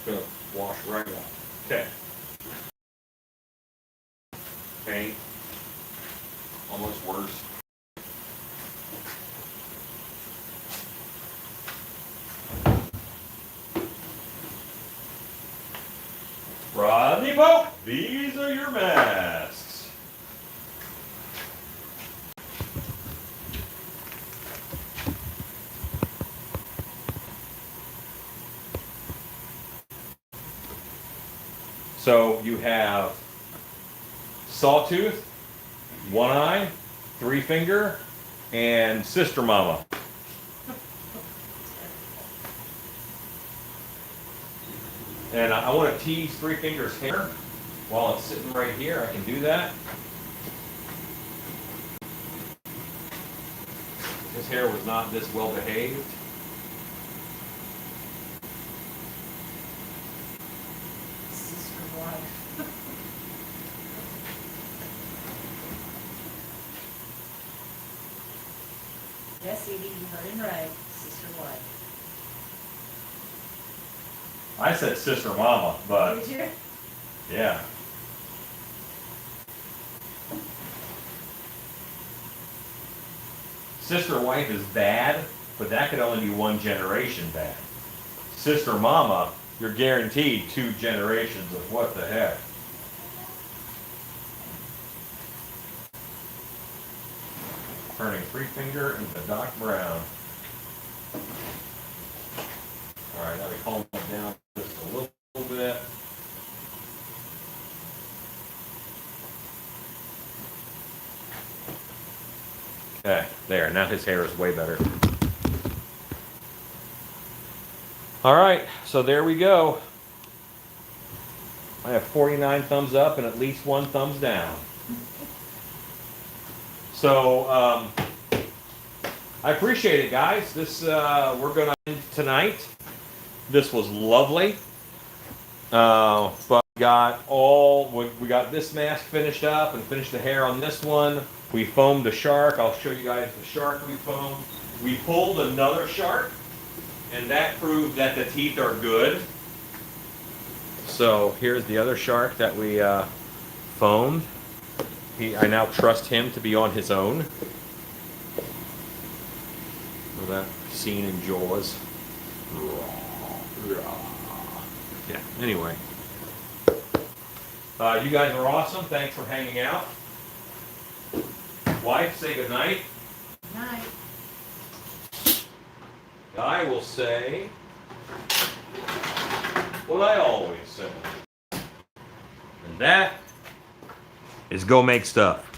Gonna wash right off. Okay. Paint. Almost worse. Rodney Pope, these are your masks. So you have Sawtooth, One Eye, Three Finger, and Sister Mama. And I want to tease Three Fingers' hair while it's sitting right here. I can do that. His hair was not this well behaved. Sister wife. Yes, Edie, you heard him right. Sister wife. I said Sister Mama, but Did you? yeah. Sister wife is bad, but that could only be one generation bad. Sister Mama, you're guaranteed 2 generations of what the heck. Turning Three Finger into Doc Brown. Alright, now we calm it down just a little bit. Okay, there, now his hair is way better. Alright, so there we go. I have 49 thumbs up and at least 1 thumbs down. So, I appreciate it, guys. This, we're gonna end tonight. This was lovely. But we got this mask finished up and finished the hair on this one. We foamed the shark. I'll show you guys the shark we foamed. We pulled another shark, and that proved that the teeth are good. So here's the other shark that we foamed. I now trust him to be on his own. With that scene in Jaws. Yeah, anyway. You guys are awesome. Thanks for hanging out. Wife, say goodnight. Night. I will say what I always say. And that is go make stuff.